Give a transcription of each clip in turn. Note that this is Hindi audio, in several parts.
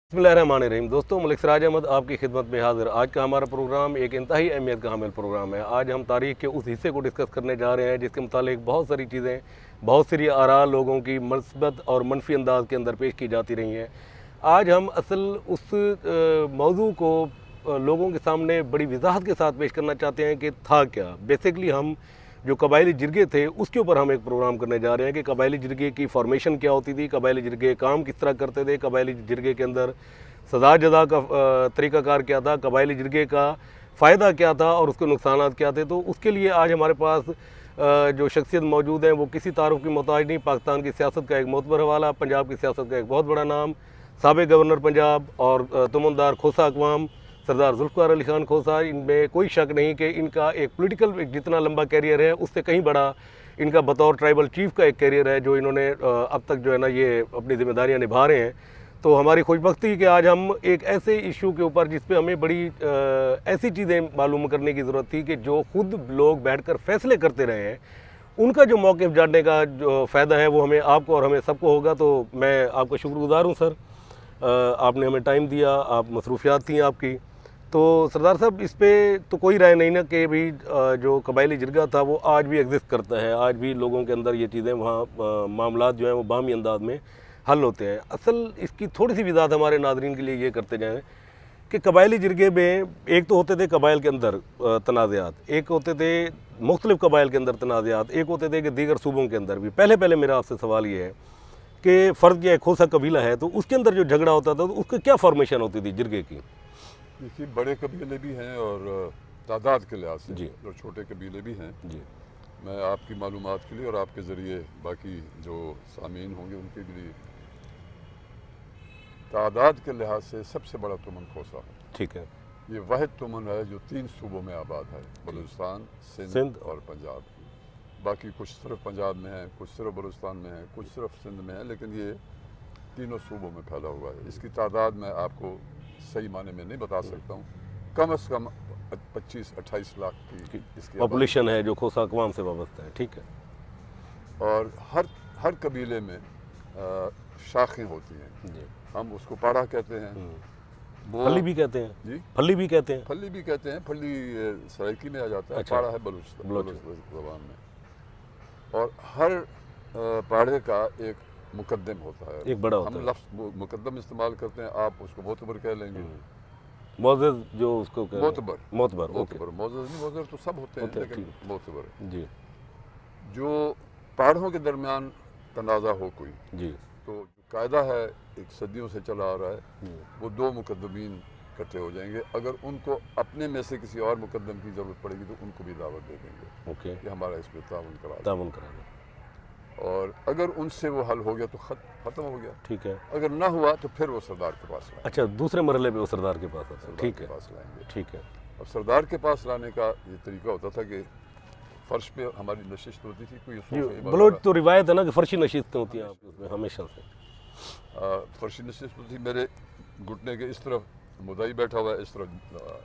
बिस्मिल्लाहिर्रहमानिर्रहीम। दोस्तों, मलिक सिराज अहमद आपकी खिदमत में हाजिर। आज का हमारा प्रोग्राम एक इंतहाई अहमियत का हामिल प्रोग्राम है। आज हम तारीख़ के उस हिस्से को डिस्कस करने जा रहे हैं जिसके मुतालिक बहुत सारी चीज़ें, बहुत सारी आरा लोगों की मस्बत और मनफी अंदाज के अंदर पेश की जाती रही हैं। आज हम असल उस मौजू को लोगों के सामने बड़ी वजाहत के साथ पेश करना चाहते हैं कि था क्या। बेसिकली हम जो कबायली जिरगे थे उसके ऊपर हम एक प्रोग्राम करने जा रहे हैं कि कबायली जिरगे की फॉर्मेशन क्या होती थी, कबायली जिरगे काम किस तरह करते थे, कबायली जिरगे के अंदर सज़ा जदा का तरीक़ाकार क्या था, कबायली जिरगे का फ़ायदा क्या था और उसके नुकसानात क्या थे। तो उसके लिए आज हमारे पास जो शख्सियत मौजूद हैं वो किसी तारुफ की मोहताज नहीं। पाकिस्तान की सियासत का एक मोतबर हवाला, पंजाब की सियासत का एक बहुत बड़ा नाम, साबिक़ गवर्नर पंजाब और तुमनदार खोसा अक़वाम सरदार ज़ुल्फ़िकार अली ख़ान खोसा। इनमें कोई शक नहीं कि इनका एक पॉलिटिकल जितना लंबा कैरियर है उससे कहीं बड़ा इनका बतौर ट्राइबल चीफ़ का एक कैरियर है जो इन्होंने अब तक जो है ना ये अपनी ज़िम्मेदारियाँ निभा रहे हैं। तो हमारी खुशबख्ती कि आज हम एक ऐसे इशू के ऊपर जिस पे हमें बड़ी ऐसी चीज़ें मालूम करने की ज़रूरत थी कि जो खुद लोग बैठकर फ़ैसले करते रहे हैं, उनका जो मौक़िफ़ जानने का जो फ़ायदा है वो हमें आपको और हमें सबको होगा। तो मैं आपका शुक्रगुज़ार हूँ सर, आपने हमें टाइम दिया, आप मसरूफ़ियात थी आपकी। तो सरदार साहब, इस पे तो कोई राय नहीं ना कि भी जो कबायली जिरगा था वो आज भी एग्जिस्ट करता है, आज भी लोगों के अंदर ये चीज़ें वहाँ मामलात जो हैं वो बाहमी अंदाज में हल होते हैं। असल इसकी थोड़ी सी वज़ाहत हमारे नाज़रीन के लिए ये करते जाएँ कि कबायली जिरगे में एक तो होते थे कबाइल के अंदर तनाज़ात, एक होते थे मुख्तलिफ़ कबाइल के अंदर तनाज़ात, एक होते थे कि दीगर सूबों के अंदर भी। पहले मेरा आपसे सवाल ये है कि फ़र्ज़ किया खोसा कबीला है तो उसके अंदर जो झगड़ा होता था तो उसकी क्या फॉर्मेशन होती थी जिरगे की? देखिए, बड़े कबीले भी हैं और तादाद के लिहाज से जी, और छोटे कबीले भी हैं। जी, मैं आपकी मालूमात के लिए और आपके ज़रिए बाकी जो सामीन होंगे उनके लिए, तादाद के लिहाज से सबसे बड़ा तुमन खोसा है। ठीक है। ये वाहिद तुमन है जो 3 सूबों में आबाद है, बलूचिस्तान, सिंध और पंजाब। बाकी कुछ सिर्फ पंजाब में है, कुछ सिर्फ बलूचिस्तान में है, कुछ सिर्फ सिंध में है, लेकिन ये तीनों सूबों में फैला हुआ है। इसकी तादाद मैं आपको सही माने में नहीं बता सकता हूँ, कम से कम 25-28 लाख की इसकी पॉपुलेशन है जो खोसा अक़वाम से वाबस्ता है। ठीक है। और हर कबीले में शाखें होती हैं। जी। हम उसको पाड़ा कहते हैं, फल्ली भी कहते हैं। जी, फल्ली भी कहते हैं। फल्ली भी कहते हैं। फल्ली सराइकी में आ जाता है। अच्छा। पाड़ा है बलूच ज़बान में। और हर पाड़े का एक मुकद्दम होता है, एक बड़ा होता हम है। लफ्ज़ मुकद्दम इस्तेमाल करते हैं, आप उसको मोतबर कह लेंगे। मोअज़्ज़ज़ जो उसको कहते हैं। मोतबर मोतबर। मोअज़्ज़ज़ नहीं, मोअज़्ज़र तो सब होते हैं, लेकिन ठीक। मोतबर जी, जो पहाड़ों के दरमियान तनाज़ा हो कोई, जी, तो जो कायदा है एक सदियों से चला आ रहा है, वो 2 मुकद्दमीन इकट्ठे हो जाएंगे। अगर उनको अपने में से किसी और मुकद्दम की ज़रूरत पड़ेगी तो उनको भी दावत दे देंगे ओके, कि हमारा इस पर ताउन करा दो। तामुन कराना। और अगर उनसे वो हल हो गया तो ख़त्म हो गया। ठीक है। अगर ना हुआ तो फिर वो सरदार के पास लाएंगे। अच्छा, दूसरे मरहले पे वो सरदार के पास आता है। सरदार ठीक के है, पास लाएंगे। ठीक है। अब सरदार के पास लाने का ये तरीका होता था कि फ़र्श पे हमारी नशिस्त होती थी, कोई जी, सोफ़े बलोच तो रिवायत है ना कि फर्शी नशिस्तें होती हैं आपकी उसमें हमेशा से। फर्शी नशिस्त होती थी। मेरे घुटने के इस तरफ मुदई बैठा हुआ है, इस तरफ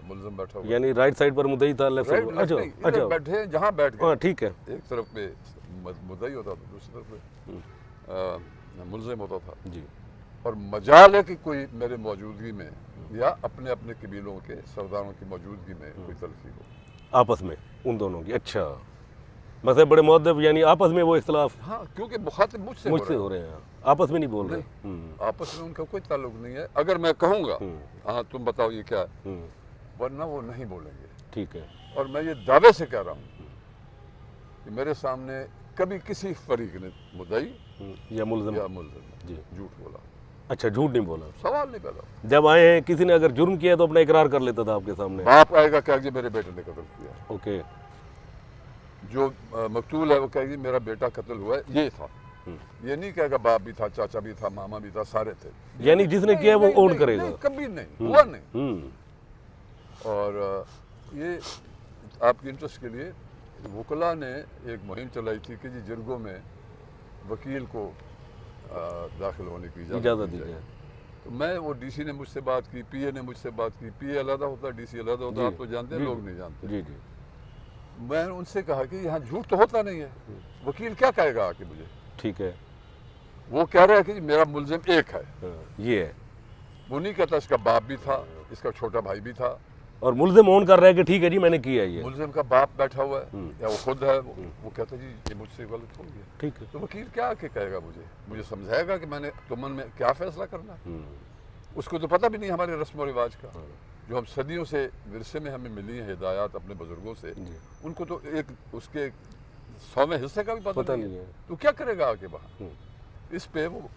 मुलज़म बैठा हुआ है। यानी राइट साइड पर मुदई था, लेफ्ट साइड पर। अच्छा, अच्छा, बैठे जहाँ बैठ गए, हाँ, ठीक है। एक तरफ पे मुदई होता था, दूसरी तरफ पे मुलज़म होता था। जी, और मजाल है कि कोई मेरे मौजूदगी में या अपने अपने कबीलों के सरदारों की मौजूदगी में कोई तलखी हो आपस में उन दोनों की। अच्छा, मतलब बड़े मुअद्दब, यानी आपस में वो इख्तिलाफ हाँ, क्योंकि मुखातिब मुझसे हो रहे हैं, आपस में नहीं बोल रहे। आपस में उनका कोई ताल्लुक नहीं है। अगर मैं कहूँगा हाँ तुम बताओ ये क्या है, वरना वो नहीं बोलेंगे। ठीक है। और मैं ये दावे से कह रहा हूँ कि मेरे सामने कभी किसी फरीक ने मुद्दई या मुलज़म मुलज़म जी झूठ बोला। अच्छा, झूठ नहीं बोला। सवाल नहीं पैदा। जब आए हैं किसी ने अगर जुर्म किया तो अपना इकरार कर लेता था आपके सामने। बाप आएगा कहेगी मेरे बेटे ने कत्ल किया। ओके। जो मकतूल है वो कहेगी मेरा बेटा कत्ल हुआ है, ये था। ये नहीं कहेगा बाप भी था, चाचा भी था, मामा भी था, सारे थे। यानी जिसने किया वो ओन करेगा। कभी नहीं हुआ नहीं। और ये आपकी इंटरेस्ट के लिए वकला ने एक मुहिम चलाई थी कि जी जिरगों में वकील को दाखिल होने की इजाज़त दी जाए। तो मैं वो डीसी ने मुझसे बात की, पीए ने मुझसे बात की। पीए अलग होता है, डीसी अलग होता है, आप तो जानते हैं, लोग नहीं जानते। जी जी। मैंने उनसे कहा कि यहाँ झूठ तो होता नहीं है, वकील क्या कहेगा आके मुझे। ठीक है। वो कह रहा है कि मेरा मुलजिम एक है, ये है। उन्हीं का था, इसका बाप भी था, इसका छोटा भाई भी था। और मुल्जिम ऑन कर रहा है कि ठीक है जी मैंने किया ये, मुल्जिम का बाप बैठा हुआ है या वो खुद है, वो कहता है जी ये मुझसे गलत हो गया। ठीक है। तो वकील क्या आके कहेगा, मुझे समझाएगा कि मैंने तुमन में क्या फैसला करना है। उसको तो पता भी नहीं हमारे रस्म और रिवाज का, जो हम सदियों से विरसे में हमें मिली है हिदायत अपने बुजुर्गों से, उनको तो एक उसके 100वें हिस्से का भी पता नहीं है। तो क्या करेगा आके वहाँ, इस पे वो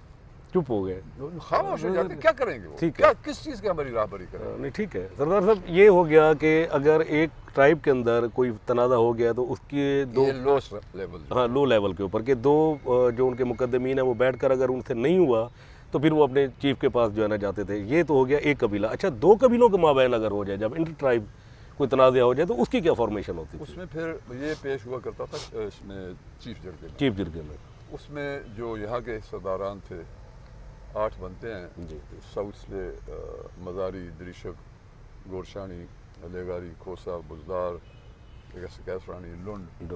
चुप हो गए, खामोश हो जाते। क्या करेंगे वो, ठीक है। क्या किस चीज़ की हमारी राहबरी करें। नहीं ठीक है सरदार साहब, ये हो गया कि अगर एक ट्राइब के अंदर कोई तनाज़ा हो गया तो उसके दो लो लेवल, हाँ लो लेवल के ऊपर के दो जो उनके मुकद्दमीन है वो बैठकर अगर उनसे नहीं हुआ तो फिर वो अपने चीफ के पास जो है ना जाते थे। ये तो हो गया एक कबीला। अच्छा, दो कबीलों के माबैन अगर हो जाए, जब इंटर ट्राइब कोई तनाज़ा हो जाए तो उसकी क्या फॉर्मेशन होती है? उसमें फिर ये पेश हुआ करता था इसमें चीफ जिरगे में। उसमें जो यहाँ के सरदारान थे 8 बनते हैं जी। साउथ से मज़ारी, दरिशक, गोरशानी, लेगारी, खोसा, बुजदार, कैसरानी, लुंड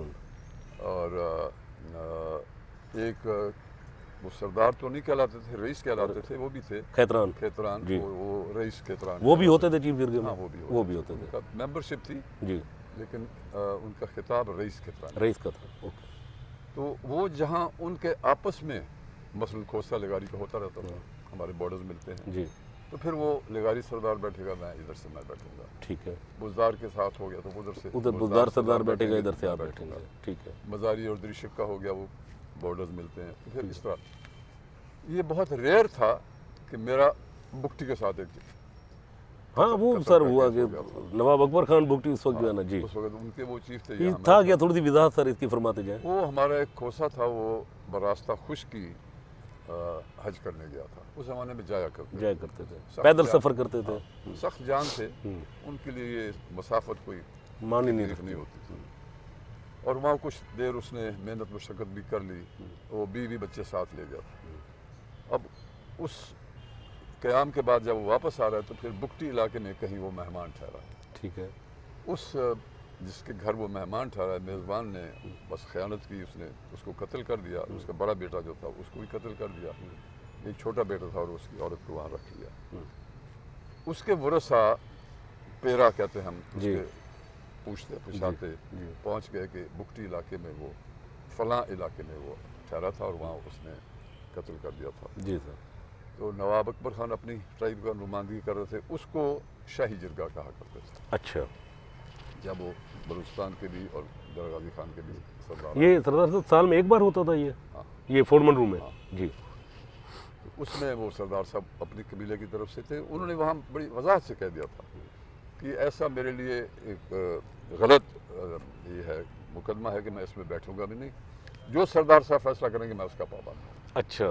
और एक वो सरदार तो नहीं कहलाते थे, रईस कहलाते थे, वो भी थे खेतरान वो रईस खेतरान वो भी होते थे चीफ जिरगे में। हाँ, वो भी होते थे। मेंबरशिप थी जी, लेकिन उनका खिताब रईस खेतरान का था। ओके। तो वो जहाँ उनके आपस में मसलन खोसा लेगारी का होता रहता था, हमारे बॉर्डर्स मिलते हैं जी, तो फिर वो लेगारी सरदार बैठेगा, मैं इधर से मैं बैठूंगा, ठीक है। बुजदार के साथ हो गया तो उधर बुजदार सरदार बैठेगा, इधर से आप बैठेंगे, ठीक है। मज़ारी और दरिशक का हो गया, वो बॉर्डर्स मिलते हैं। तो फिर इस तरह ये बहुत रेयर था कि मेरा बुकटी के साथ एक हाँ वो सर हुआ कि नवाब अकबर खान बुकटी उस वक्त जो है ना जी, उस वक्त उनके वो चीफ थे। ये था क्या, थोड़ी सी वजाहत सर इसकी फरमाते जाए। वो हमारा एक खोसा था, वो बरास्ता खुश की हज करने गया था। उस ज़माने में जाया करते थे, पैदल सफ़र करते थे, सख्त जान थे, उनके लिए ये मसाफत कोई मानी नहीं होती थी। और वहाँ कुछ देर उसने मेहनत मशक्क़त भी कर ली, वो बीवी बच्चे साथ ले गया था। अब उस क़याम के बाद जब वो वापस आ रहा है तो फिर बुकटी इलाके में कहीं वो मेहमान ठहरा है, ठीक है। उस जिसके घर वो मेहमान ठहरा है, मेज़बान ने बस ख़यानत की, उसने उसको कत्ल कर दिया। उसका बड़ा बेटा जो था उसको भी कत्ल कर दिया, एक छोटा बेटा था और उसकी औरत को वहाँ रख लिया। उसके वरसा पेरा कहते हम, उसके पूछते पूछाते पहुँच गए कि बुकटी इलाके में वो फ़लाँ इलाके में वो ठहरा था और वहाँ उसने कत्ल कर दिया था। जी सर। तो नवाब अकबर खान अपनी ट्राइब का नुमाइंदगी कर रहे थे, उसको शाही जिरगा कहा करते थे। अच्छा। जब वो बलूचिस्तान के भी और दरगाजी खान के भी सरदार, ये सरदार साहब साल में एक बार होता था ये? हाँ। ये फोरमन रूम है जी। तो उसमें वो सरदार साहब अपनी कबीले की तरफ से थे, उन्होंने वहाँ बड़ी वजाहत से कह दिया था कि ऐसा मेरे लिए एक गलत ये है मुकदमा है कि मैं इसमें बैठूंगा भी नहीं, जो सरदार साहब फैसला करेंगे मैं उसका पाबंद हूँ। अच्छा।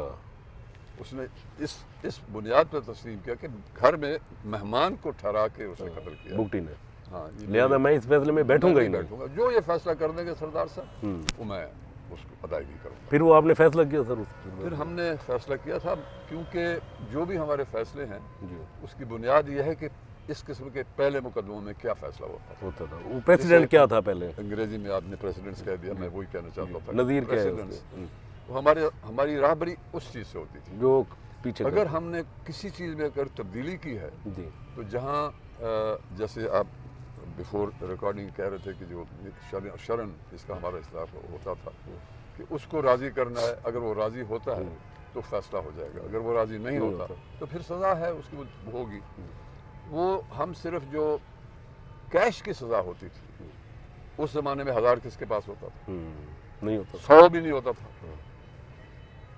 उसने इस बुनियाद पर तस्लीम किया कि घर में मेहमान को ठहरा के उसने कत्ल किया बुकटी ने। हाँ, लिहाजा मैं इस फैसले में बैठूंगा ही नहीं, जो ये फैसला कर देंगे सरदार साहब वो मैं उसको अदायगी करूँगा। फिर वो आपने फैसला किया सर? फिर हमने फैसला किया था, क्योंकि जो भी हमारे फैसले हैं उसकी बुनियाद ये है कि इस किस्म के पहले मुकदमों में क्या फैसला होता था। वो प्रेसिडेंट क्या था पहले? अंग्रेजी में आपने प्रेसिडेंट्स कह दिया, मैं वही कहना चाहता था। नज़ीर क्या है? तो हमारी राहबरी उस चीज़ से होती थी जो पीछे, अगर हमने किसी चीज़ में अगर तब्दीली की है तो जहाँ जैसे आप बिफोर रिकॉर्डिंग कह रहे थे कि जो शरण इसका हमारा इस्लाह होता था कि उसको राज़ी करना है, अगर वो राज़ी होता है तो फैसला हो जाएगा, अगर वो राज़ी नहीं होता तो फिर सज़ा है उसकी होगी। वो हम सिर्फ जो कैश की सज़ा होती थी, उस ज़माने में 1000 किसके पास होता था? नहीं होता, 100 भी नहीं होता था।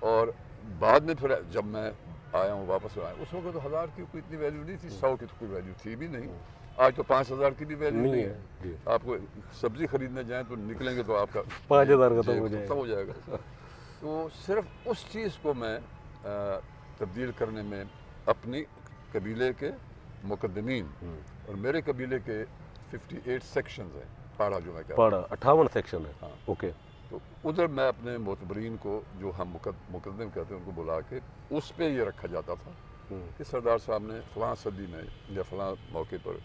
और बाद में फिर जब मैं आया हूँ वापस आया, उस वक्त तो 1000 की कोई इतनी वैल्यू नहीं थी, 100 की तो कोई वैल्यू थी भी नहीं। आज तो 5000 की भी वैल्यू नहीं है। आपको सब्जी खरीदने जाएं तो निकलेंगे तो आपका 5000 खत्म हो जाएगा। तो सिर्फ उस चीज़ को मैं तब्दील करने में अपनी कबीले के मुकद्दमीन और मेरे कबीले के 58 सेक्शंस हैं, पाड़ा जो मैं कहता हूँ, पाड़ा 58 सेक्शन है। हाँ। ओके। तो उधर मैं अपने मोतबरीन को, जो हम मुकद्दम कहते हैं, उनको बुला के उस पर ये रखा जाता था कि सरदार साहब ने फ़लाँ सदी में या फ़लाँ मौके पर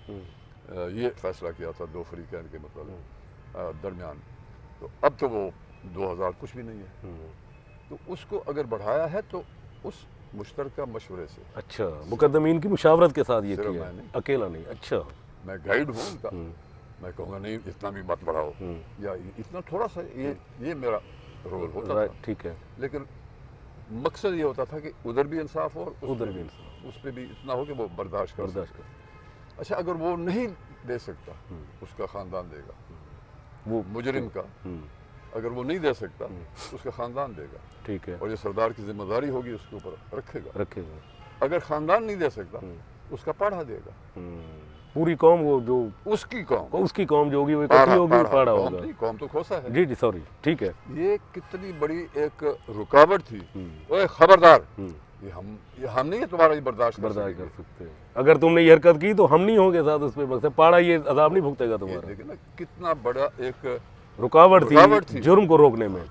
ये फ़ैसला किया था 2 फ़रीक़ैन के मतलब दरमियान। तो अब तो वो 2000 कुछ भी नहीं है। तो उसको अगर बढ़ाया है तो उस मुश्तरका मशवरे से। अच्छा, मुकद्दमीन की मुशावरत के साथ ये सिर्फ किया, मैं नहीं। अकेला नहीं। अच्छा। मैं गाइड हूँ उनका, मैं कहूँगा नहीं इतना भी मत बढ़ाओ या इतना थोड़ा सा, ये मेरा रोल होता था। ठीक है। लेकिन मकसद ये होता था कि उधर भी इंसाफ हो और उधर भी इंसाफ, उस पर भी इतना हो कि वो बर्दाश्त कर बर्दाश्त सके। कर। अच्छा, अगर वो नहीं दे सकता, उसका ख़ानदान देगा। वो मुजरिम का अगर वो नहीं दे सकता, उसका ख़ानदान देगा। ठीक है। और ये सरदार की जिम्मेदारी होगी, उसके ऊपर रखेगा। अगर ख़ानदान नहीं दे सकता, उसका पाढ़ा देगा। पूरी कौम, वो जो उसकी कौम जो होगी वो इकट्ठी होगी, पाड़ा कौम होगा। थी, कौम तो खोसा है। जी सॉरी, ठीक है। ये कितनी बड़ी एक रुकावट थी। ओए खबरदार, ये हम नहीं है तुम्हारा ये बर्दाश्त कर सकते। अगर तुमने ये हरकत की तो हम नहीं होंगे साथ उस पे, मकसद पाड़ा ये अजाब नहीं भुगतेगा तुम्हारा। देखिए ना कितना बड़ा एक रुकावट थी जुर्म को रोकने में।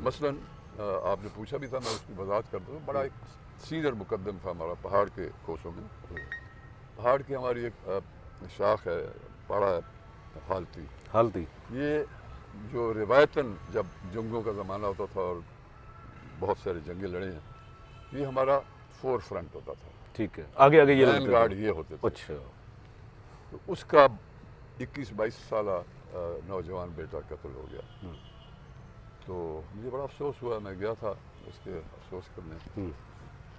मसलन आपने पूछा भी था, मैं उसकी वजाहत करता हूँ। बड़ा एक सीनियर मुकद्दम था हमारा पहाड़ के कोसों में। पहाड़ की हमारी एक शाख है, पाड़ा है हालती। ये जो रिवायतन जब जंगों का ज़माना होता था और बहुत सारे जंगे लड़े हैं, ये हमारा फोर फ्रंट होता था। ठीक है, आगे ये गार्ड ये होते थे। अच्छा। तो उसका 21-22 साल नौजवान बेटा कत्ल हो गया। तो मुझे बड़ा अफसोस हुआ, मैं गया था उसके अफसोस करने।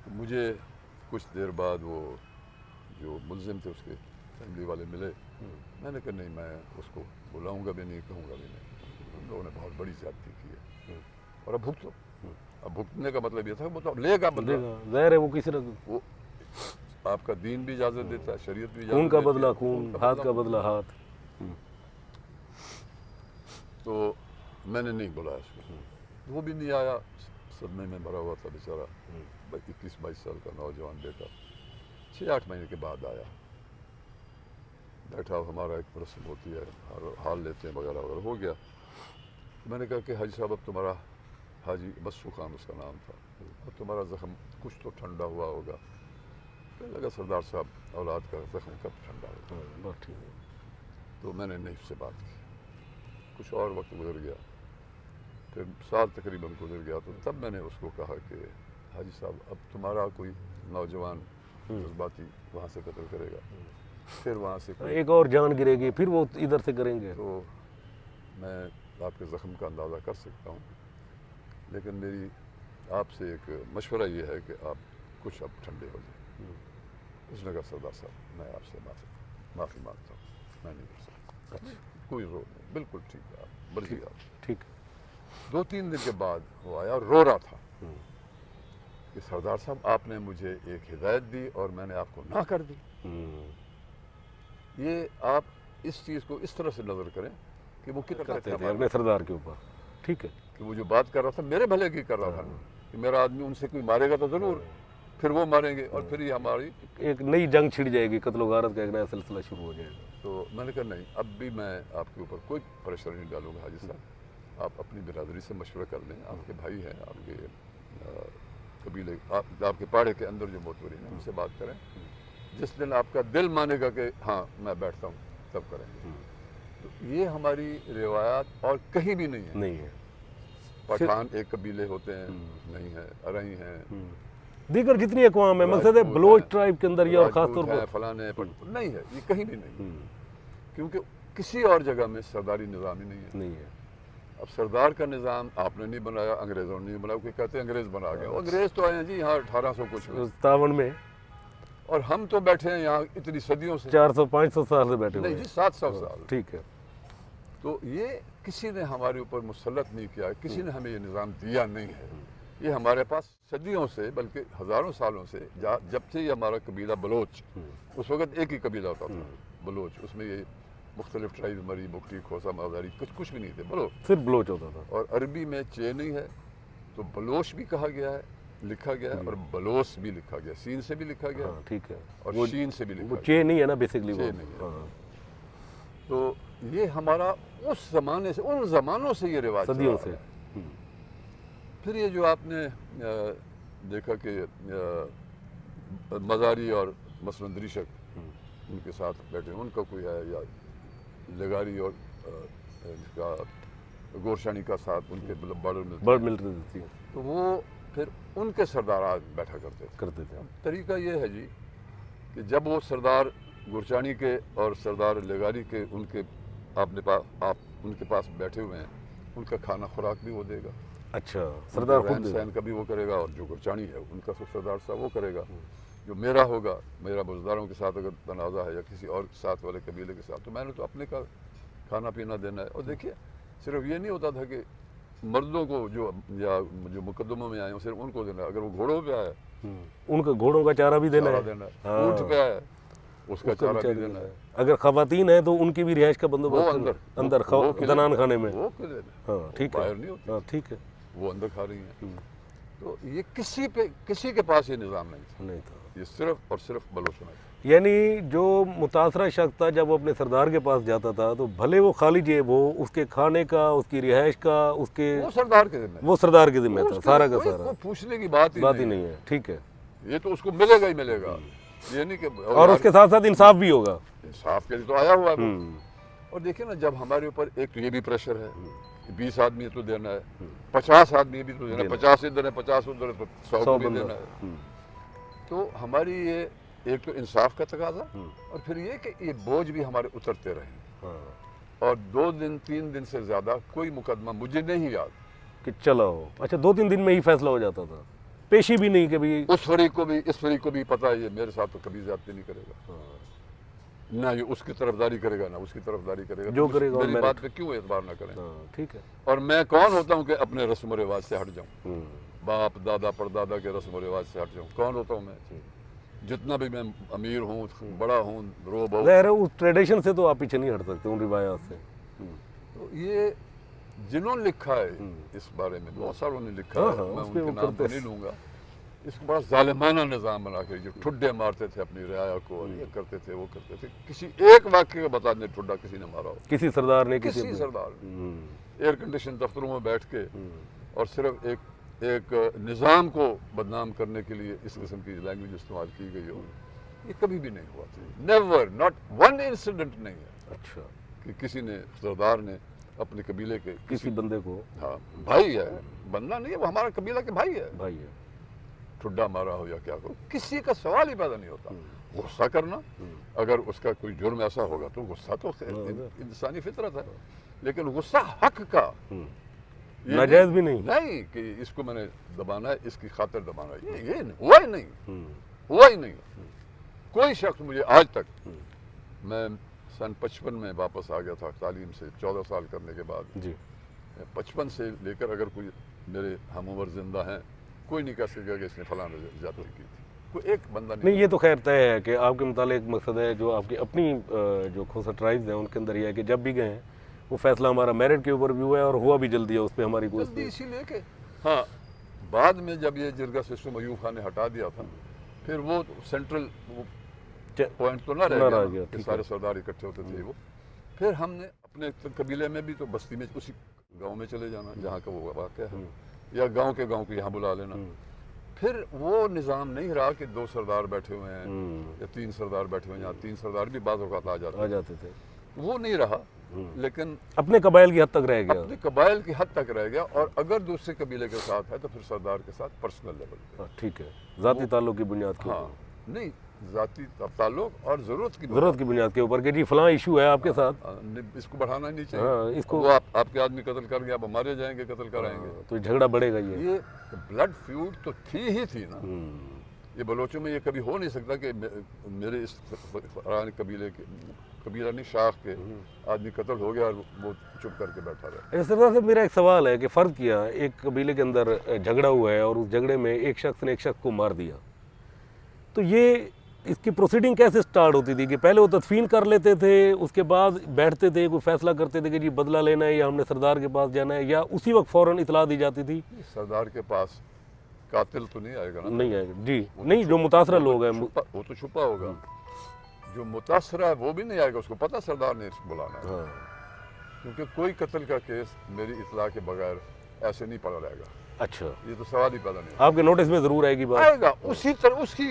तो मुझे कुछ देर बाद वो जो मुलजिम थे उसके फैमिली वाले मिले। मैंने कहा नहीं, मैं उसको बुलाऊंगा भी नहीं, कहूँगा भी नहीं। उन लोगों ने बहुत बड़ी ज्यादती की है और अब भुगतो। अब भुगतने का मतलब ये था वो तो लेगा बदला, ज़ाहिर है। वो किसी तरह वो आपका दीन भी इजाज़त देता है, शरीयत भी इजाज़त खून का देती है, बदला खून, हाथ का बदला हाथ। तो मैंने नहीं बुलाया उसको, वो भी नहीं आया। सदमे में भरा हुआ था बेचारा, 21-22 साल का नौजवान बेटा। 6-8 महीने के बाद आया, बैठा। हमारा एक रस्म होती है, हाल लेते हैं वगैरह वगैरह, हो गया। मैंने कहा कि हाजी साहब, अब तुम्हारा, हाजी बस्सू खान उसका नाम था, अब तुम्हारा ज़ख्म कुछ तो ठंडा हुआ होगा। कहने लगा सरदार साहब, औलाद का ज़ख्म कब ठंडा होगा। तो मैंने नहीं उससे बात की। कुछ और वक्त गुजर गया, फिर साल तकरीबन गुजर गया। तो तब मैंने उसको कहा कि हाजी साहब, अब तुम्हारा कोई नौजवान जज्बाती वहाँ से कत्ल करेगा, फिर वहाँ से एक और जान गिरेगी, फिर वो इधर से करेंगे। तो मैं आपके ज़ख्म का अंदाज़ा कर सकता हूँ, लेकिन मेरी आपसे एक मशवरा ये है कि आप कुछ अब ठंडे हो जाए। उसने कहा सरदार साहब, मैं आपसे माफ़ी मांगता हूँ, मैं नहीं कर सकता। कोई रो नहीं, बिल्कुल ठीक है, आप मर्जी आप। ठीक। 2-3 दिन के बाद वो आया और रो रहा था कि सरदार साहब, आपने मुझे एक हिदायत दी और मैंने आपको ना कर दी। ये आप इस चीज़ को इस तरह से नज़र करें कि वो कितना करते थे अपने सरदार के ऊपर। ठीक है, कि वो जो बात कर रहा था मेरे भले की कर रहा था, कि मेरा आदमी उनसे कोई मारेगा तो ज़रूर, फिर वो मारेंगे और फिर ये हमारी एक नई जंग छिड़ जाएगी, कत्ल गारत का एक नया सिलसिला शुरू हो जाएगा। तो मैंने कहा नहीं, अब भी मैं आपके ऊपर कोई प्रेशर नहीं डालूंगा हाजी साहब, आप अपनी बिरादरी से मशवरा कर लें। आपके भाई हैं, आपके कबीले, आपके पाड़े के अंदर जो मोतवरी हैं, उनसे बात करें। जिस दिन आपका दिल मानेगा कि हाँ मैं बैठता हूँ, तब करेंगे। तो ये हमारी रिवायात और कहीं भी नहीं है। पठान एक कबीले होते हैं, नहीं है, अरई हैं, दीगर जितनी अक़वाम है, मकसद है बलोच ट्राइब के अंदर, या खासतौर पर फलाने नहीं है, ये कहीं भी नहीं, क्योंकि किसी और जगह में सरदारी निज़ाम ही नहीं है। अब सरदार का निज़ाम आपने नहीं बनाया, अंग्रेज़ों ने नहीं बनाया, कोई कहते हैं अंग्रेज़ बना गया। अंग्रेज़ तो आए हैं जी यहाँ 1800 कुछ 57 में, और हम तो बैठे हैं यहाँ इतनी सदियों से, 400-500 साल से बैठे नहीं जी, 700 साल। ठीक है। तो ये किसी ने हमारे ऊपर मुसल्लत नहीं किया, किसी ने हमें ये निज़ाम दिया नहीं है। ये हमारे पास सदियों से, बल्कि हज़ारों सालों से, जब से ये हमारा कबीला बलोच, उस वक़्त एक ही कबीला होता था बलोच, उसमें ये मुख्तलिफ ट्राइब, मरी, बुकटी, खोसा, मावदारी, कुछ भी नहीं थे, बलोच, सिर्फ बलोच होता था। और अरबी में चे नहीं है तो बलोच भी कहा गया है, लिखा गया है, और बलोच भी लिखा गया, सीन से भी लिखा गया। ठीक है, और शीन से भी लिखा। चे नहीं है ना बेसिकली, वो नहीं है। तो ये हमारा उस ज़माने से, उन ज़मानों से ये रिवाज, सदियों से। फिर ये जो आपने देखा कि मज़ारी और मसलन दरीशक उनके साथ बैठे, उनका कोई है, या लगारी और इसका गोरशानी का साथ, उनके बर्ड मिलते थी, तो वो फिर उनके सरदार आज बैठा करते थे। तरीका ये है जी कि जब वो सरदार गुरचानी के और सरदार लेगारी के उनके आप उनके पास बैठे हुए हैं, उनका खाना खुराक भी वो देगा। अच्छा, सरदार खुद रहन सहन का भी वो करेगा, और जो गुरचानी है उनका सरदार साहब वो करेगा। जो मेरा होगा, मेरा बुज़दारों के साथ अगर तनाज़ा है या किसी और साथ वाले कबीले के साथ, तो मैंने तो अपने का खाना पीना देना है। और देखिए सिर्फ ये नहीं होता था कि मर्दों को जो मुकदमों में आए सिर्फ उनको देना है, अगर वो घोड़ों पे आया उनका घोड़ों का चारा भी देना है, ऊँट पे आया उसका चारा भी देना है। अगर खवातीन है तो उनकी भी रिहाइश का बंदोबस्त अंदर जनान खाने में। वो हाँ ठीक है, बाहर नहीं होती, हाँ ठीक है, वो अंदर खा रही हैं। तो ये किसी के पास ये निज़ाम नहीं था, ये सिर्फ और सिर्फ बलोच में। यानी जो मुतासरा शख्स था जब वो अपने सरदार के पास जाता था तो भले वो खाली जेब हो, उसके खाने का, उसकी रिहाइश का, उसके वो सरदार के जिम्मे, वो सरदार के जिम्मे था सारा का सारा। पूछने की बात ही नहीं है। ठीक है, ये तो उसको मिलेगा ही मिलेगा, ये नहीं कि और उसके साथ साथ इंसाफ भी होगा। इंसाफ के लिए तो आया हुआ है। और देखिए ना, जब हमारे ऊपर एक तो ये भी प्रेशर है, 20 आदमी तो देना है, 50 आदमी भी तो देना है, 50 इधर है 50 उधर है, तो 100 भी देना है। तो हमारी ये एक तो इंसाफ का तकाजा, और फिर ये कि ये बोझ भी हमारे उतरते रहे। और 2 दिन 3 दिन से ज्यादा कोई मुकदमा मुझे नहीं याद कि चला हो। अच्छा, 2-3 दिन में ही फैसला हो जाता था, पेशी भी नहीं कभी। उस फरीक को भी इस फरीक को भी पता है ये मेरे साथ तो कभी ज्यादती नहीं करेगा, ना ये उसकी तरफदारी करेगा ना उसकी तरफदारी करेगा, जो करेगा मेरी बात पे क्यों एतबार ना करें। ठीक है। और मैं कौन होता हूँ कि अपने रस्म रिवाज से हट जाऊँ, बाप दादा परदादा के रस्म रिवाज से हट जाऊँ? कौन होता हूँ मैं? जितना भी मैं अमीर हूँ, बड़ा हूँ, रोब हूँ, उस ट्रेडिशन से तो आप पीछे नहीं हट सकते, उन रिवायात से। तो ये जिन्होंने लिखा है इस बारे में, बहुत सारों ने लिखा है, मैं उनके नाम तो नहीं लूँगा। इसको बड़ा जालिमाना निज़ाम बना के जो ठुड्डे मारते थे अपनी रियाया को, और ये करते थे वो करते थे। किसी एक वाक्य का बता दें ठुड्डा किसी ने मारा हो, किसी सरदार ने, किसी सरदार एयर कंडीशन दफ्तरों में बैठ के और सिर्फ एक निज़ाम को बदनाम करने के लिए इस किस्म की लैंग्वेज इस्तेमाल की गई हो, ये कभी भी नहीं हुआ था। नेवर, नॉट वन इंसिडेंट नहीं है। अच्छा, कि किसी ने, सरदार ने अपने कबीले के किसी बंदे को, हाँ भाई है, बंदा नहीं है, वो हमारा कबीला के भाई है, ठुड्डा मारा हो या क्या हो, किसी का सवाल ही पैदा नहीं होता। गुस्सा करना, अगर उसका कोई जुर्म ऐसा होगा तो गुस्सा तो इंसानी फितरत है, लेकिन गुस्सा हक का, नाजायज भी नहीं कि इसको मैंने दबाना है, इसकी खातिर दबाना है, ये हुआ ही नहीं। कोई शख्स मुझे आज तक, मैं सन 55 में वापस आ गया था तालीम से 14 साल करने के बाद जी, 55 से लेकर अगर कोई मेरे हम उम्र जिंदा हैं, कोई नहीं कह सकेगा कि इसने फलाना ज्यादती की थी, कोई एक बंदा नहीं। ये तो खैर तय है कि आपके मुतालिक मकसद है, जो आपकी अपनी जो खोसा ट्राइब्स हैं उनके अंदर यह है कि जब भी गए वो फैसला हमारा मेरिट के ऊपर भी हुआ है और हुआ भी जल्दी है, उस पर हमारी कोई इसीलिए कि हाँ, बाद में जब ये जिरगा सिस्टम अयूब खान ने हटा दिया था, फिर वो सेंट्रल पॉइंट तो ना रह गया कि सारे सरदार इकट्ठे होते थे। वो फिर हमने अपने कबीले में भी तो बस्ती में उसी गांव में चले जाना जहाँ का वो वाक़या है, या गांव के यहाँ बुला लेना। फिर वो निज़ाम नहीं रहा कि 2 सरदार बैठे हुए हैं या 3 सरदार बैठे हुए हैं, यहाँ 3 सरदार भी बाज़ औक़ात आ जाते थे, वो नहीं रहा। लेकिन अपने कबाइल की हद तक रह गया, अपने कबाइल की हद तक रह गया। और अगर दूसरे कबीले के साथ है तो फिर सरदार के साथ पर्सनल लेवल पे, ठीक है, ज़ाती ताल्लुक की बुनियाद के हाँ, नहीं ज़ाती ताल्लुक और ज़रूरत की बुनियाद के ऊपर कि जी फलां इशू है आपके साथ, इसको बढ़ाना नहीं चाहिए। इसको वो आपके आदमी कत्ल कर गया, आप हमारे जाएंगे कत्ल कराएंगे, तो झगड़ा बढ़ेगा। ये ब्लड फ्यूड तो थी ना। ये बलोचों में ये कभी हो नहीं सकता कि मेरे इस कबीला नहीं शाख के आदमी कत्ल हो गया और वो चुप करके बैठा रहा। सरदार साहब, मेरा एक सवाल है कि फ़र्ज़ किया एक कबीले के अंदर झगड़ा हुआ है और उस झगड़े में एक शख्स ने एक शख्स को मार दिया, तो ये इसकी प्रोसीडिंग कैसे स्टार्ट होती थी कि पहले वो तदफीन कर लेते थे, उसके बाद बैठते थे, कोई फैसला करते थे कि जी बदला लेना है या हमने सरदार के पास जाना है, या उसी वक्त फ़ौरन इतला दी जाती थी? सरदार के पास कातिल तो नहीं आएगा ना, नहीं आएगा जी, नहीं, जो मुतासरा लोग हैं वो तो छुपा होगा, जो मुतासरा है वो भी नहीं आएगा, उसको पता सरदार ने इसको बुलाना है। क्योंकि कोई कत्ल का केस मेरी इतला के बगैर ऐसे नहीं पड़ा रहेगा। अच्छा, ये तो सवाल ही पैदा नहीं, आपके नोटिस में जरूर आएगी बात, आएगा उसी तरह, उसकी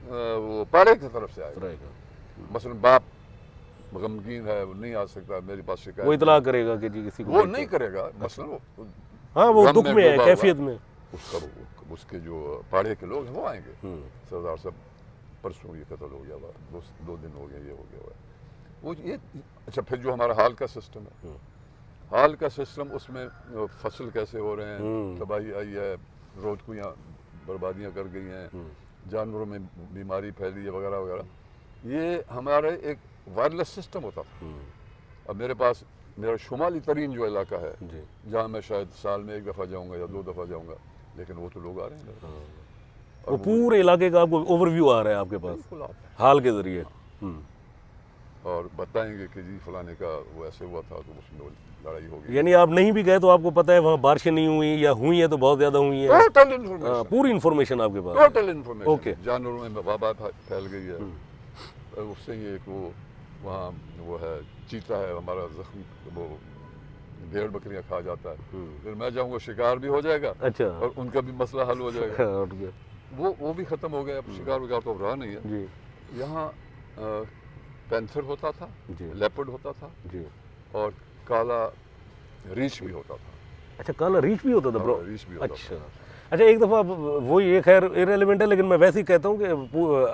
वो पारे की तरफ से आएगा। मसलन बाप गमगीन है, वो नहीं आ सकता मेरे पास शिकायत, वो इतला करेगा कि जी किसी को, वो नहीं करेगा, मसलन हाँ वो दुख में है, कैफियत में, उसके जो पाड़े के लोग हैं वो आएंगे। सरदार साहब परसों ये कत्ल हो गया हुआ, 2 दिन हो गया, ये हो गया हुआ है वो ये। अच्छा, फिर जो हमारा हाल का सिस्टम है, हाल का सिस्टम, उसमें फसल कैसे हो रहे हैं, तबाही आई है, रोदकुइयाँ बर्बादियाँ कर गई हैं, जानवरों में बीमारी फैली है वगैरह वगैरह। ये हमारे एक वायरलेस सिस्टम होता था। अब मेरे पास मेरा शुमाली तरीन जो इलाका है, जहाँ मैं शायद साल में 1 दफ़ा जाऊँगा या 2 दफ़ा जाऊँगा, लेकिन वो तो लोग आ रहे हैं। वो पूरे इलाके का आपको ओवरव्यू आ रहा है आपके पास हाल के जरिए, और बताएंगे कि जी फलाने का वो ऐसे हुआ था तो उसमें लड़ाई हो गई। यानी आप नहीं भी गए तो आपको पता है वहाँ बारिशें नहीं हुई या हुई है तो बहुत ज़्यादा हुई है। टोटल इन्फॉर्मेशन, पूरी इन्फॉर्मेशन आपके पास, टोटल इन्फॉर्मेशन। ओके। जानवरों में वबा फैल गई है, उससे ही एक वो वहाँ वो है चीता है हमारा जख्मी, वो भेड़ बकरियाँ खा जाता है, फिर मैं जाऊँगा शिकार भी हो जाएगा। अच्छा। और उनका भी मसला हल हो जाएगा। वो भी ख़त्म हो गया, अब शिकार वगैरह तो अब रहा नहीं है। यहाँ पैंथर होता था, लेपर्ड होता था जी, और काला रीछ भी होता था। अच्छा, काला रीछ भी होता था ब्रो? रीछ भी होता था। अच्छा, एक दफ़ा वो ये खैर इरेलीवेंट है, लेकिन मैं वैसे ही कहता हूँ कि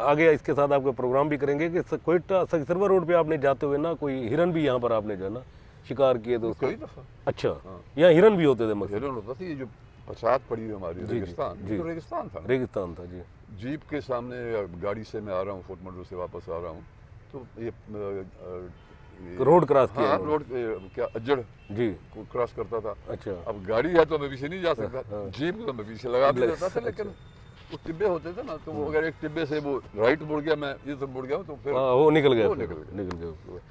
आगे इसके साथ आपका प्रोग्राम भी करेंगे कि कोयटा सरवा रोड पे आपने जाते हुए ना कोई हिरन भी यहाँ पर आपने जो है ना शिकार किए तो कई दफ़ा। अच्छा, यहाँ हिरन भी होते थे? हिरन होता था। ये जो बसात पड़ी है हमारी रेगिस्तान, तो रेगिस्तान था, रेगिस्तान था जी। जीप के सामने गाड़ी से मैं आ रहा हूँ, फोर्ट मंडल से वापस आ रहा हूँ, तो ये रोड क्रॉस किया। हाँ, रोड क्या अज्जड़ जी क्रॉस करता था। अच्छा, अब गाड़ी है तो मैं पीछे नहीं जा सकता, जीप तो मैं पीछे लगा भी देता था, लेकिन वो टिब्बे होते थे ना, तो वो अगर एक टिब्बे से वो राइट मुड़ गया, मैं ये सब मुड़ गया तो फिर वो निकल गया।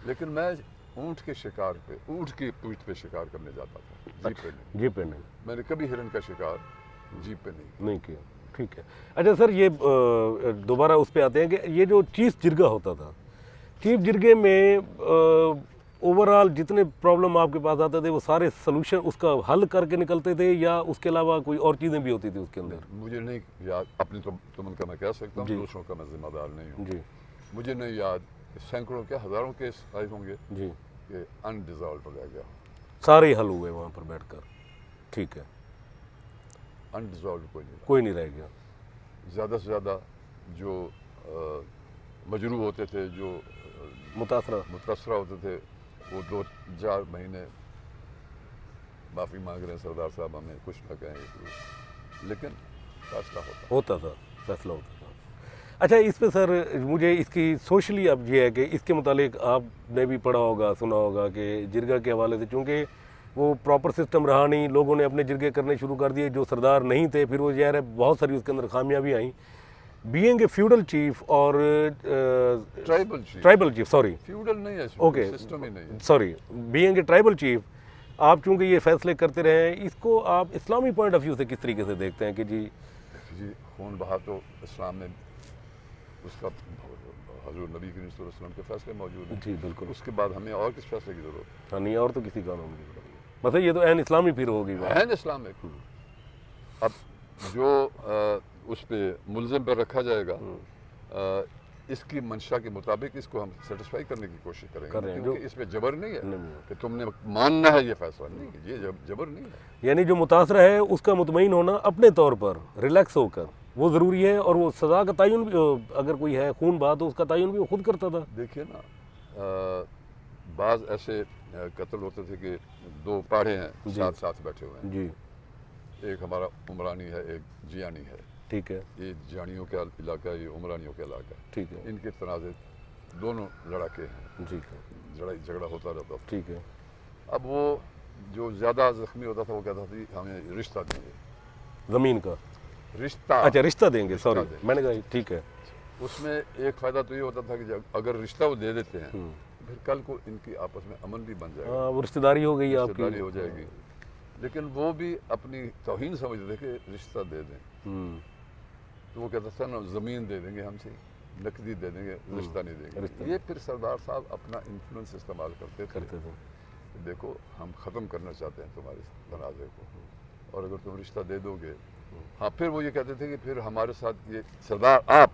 लेकिन मैं ऊँट के शिकार पे, ऊँट की पीठ पे शिकार करने जाता था, जीप पे नहीं। मैंने कभी हिरन का शिकार जीप पे नहीं किया। ठीक है। अच्छा सर, ये दोबारा उस पर आते हैं कि ये जो चीफ जिरगा होता था, चीफ जिरगे में ओवरऑल जितने प्रॉब्लम आपके पास आते थे वो सारे सलूशन उसका हल करके निकलते थे, या उसके अलावा कोई और चीज़ें भी होती थी उसके अंदर? मुझे नहीं याद, अपनी तुमन का मैं कह सकता हूँ, दूसरों का मैं जिम्मेदार नहीं हूँ जी। मुझे नहीं याद, सैकड़ों क्या हज़ारों केस आए होंगे जी कि अनडिजॉल्व रह गया, सारे हल हुए वहाँ पर बैठकर। ठीक है, अनडिजॉल्व कोई नहीं रह गया। ज़्यादा से ज़्यादा जो मजरू होते थे, जो मुतासरा होते थे, वो 2-4 महीने माफ़ी मांग रहे हैं सरदार साहब, हमें कुछ न कहें, लेकिन फैसला होता था, फैसला होता था। अच्छा, इस पे सर मुझे इसकी सोशली अब ये है कि इसके मुतालिक आपने भी पढ़ा होगा, सुना होगा कि जिरगा के हवाले से, चूँकि वो प्रॉपर सिस्टम रहा नहीं, लोगों ने अपने जिरगे करने शुरू कर दिए, जो सरदार नहीं थे, फिर वो ज़ाहिर है बहुत सारी उसके अंदर खामियां भी आई। बीइंग ए फ्यूडल चीफ और ट्राइबल चीफ, सॉरी फ्यूडल नहीं है, ओके, सिस्टम ही नहीं है, sorry, being a tribal chief, आप चूँकि ये फैसले करते रहे, इसको आप इस्लामी पॉइंट ऑफ व्यू से किस तरीके से देखते हैं कि जी खून बहा तो इस्लाम में उसका हज़रत नबी करीम सल्लल्लाहु अलैहि वसल्लम के फैसले मौजूद हैं जी, बिल्कुल। उसके बाद हमें और किस फैसले की ज़रूरत है? हाँ, नहीं, और तो किसी कानून की ज़रूरत नहीं, मतलब ये तो ऐन इस्लामी फिर होगी, ऐन इस्लामिक। अब जो उस पर मुलज़िम पर रखा जाएगा, इसकी मंशा के मुताबिक इसको हम सेटिस्फाई करने की कोशिश करेंगे, क्योंकि इस पर जबर नहीं है कि तुमने मानना है, ये फैसला नहीं है, ये जबर नहीं है। यानी जो मुतासरा है उसका मुतमईन होना अपने तौर पर, रिलैक्स होकर, वो ज़रूरी है। और वो सज़ा का तयन भी, अगर कोई है खून बहा तो उसका तयन भी वो खुद करता था। देखिए ना, बाज़ ऐसे कत्ल होते थे कि 2 पाड़े हैं साथ बैठे हुए हैं जी, एक हमारा उमरानी है, एक जियानी है, ठीक है, ये जानियों का इलाका है, ये उमरानियों का इलाका है, ठीक है, इनके तनाज़े दोनों लड़ाके हैं जी, लड़ाई झगड़ा होता रहता था, ठीक है। अब वो जो ज़्यादा ज़ख्मी होता था वो कहता था हमें रिश्ता देंगे, ज़मीन का रिश्ता, अच्छा रिश्ता देंगे, सॉरी मैंने कहा ठीक है। उसमें एक फ़ायदा तो ये होता था कि अगर रिश्ता वो दे देते हैं फिर कल को इनकी आपस में अमन भी बन जाएगा, वो रिश्तेदारी हो गई, आपकी रिश्तेदारी हो जाएगी। लेकिन वो भी अपनी तौहीन समझते थे कि रिश्ता दे दें, तो वो कहता था ना ज़मीन दे देंगे हमसे, नकदी दे देंगे, रिश्ता नहीं देंगे। ये फिर सरदार साहब अपना इन्फ्लुएंस इस्तेमाल करते थे। देखो हम ख़त्म करना चाहते हैं तुम्हारे तनाज़े को, और अगर तुम रिश्ता दे दोगे, हाँ, फिर वो ये कहते थे कि फिर हमारे साथ ये सरदार आप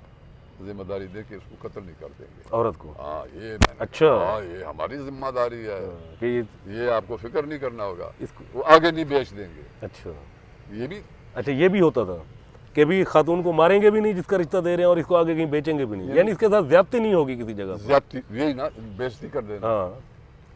जिम्मेदारी दे के उसको कत्ल नहीं कर देंगे, औरत को। हाँ, ये अच्छा, हाँ, ये हमारी जिम्मेदारी है कि ये आपको फिक्र नहीं करना होगा, इसको वो आगे नहीं बेच देंगे। अच्छा, ये भी अच्छा, ये भी होता था कि भी खातून को मारेंगे भी नहीं जिसका रिश्ता दे रहे हैं और इसको आगे कहीं बेचेंगे भी नहीं, यानी इसके साथ ज्यादती नहीं होगी किसी जगह पर। ज्यादती यही ना, बेइज्जती कर देना। हाँ,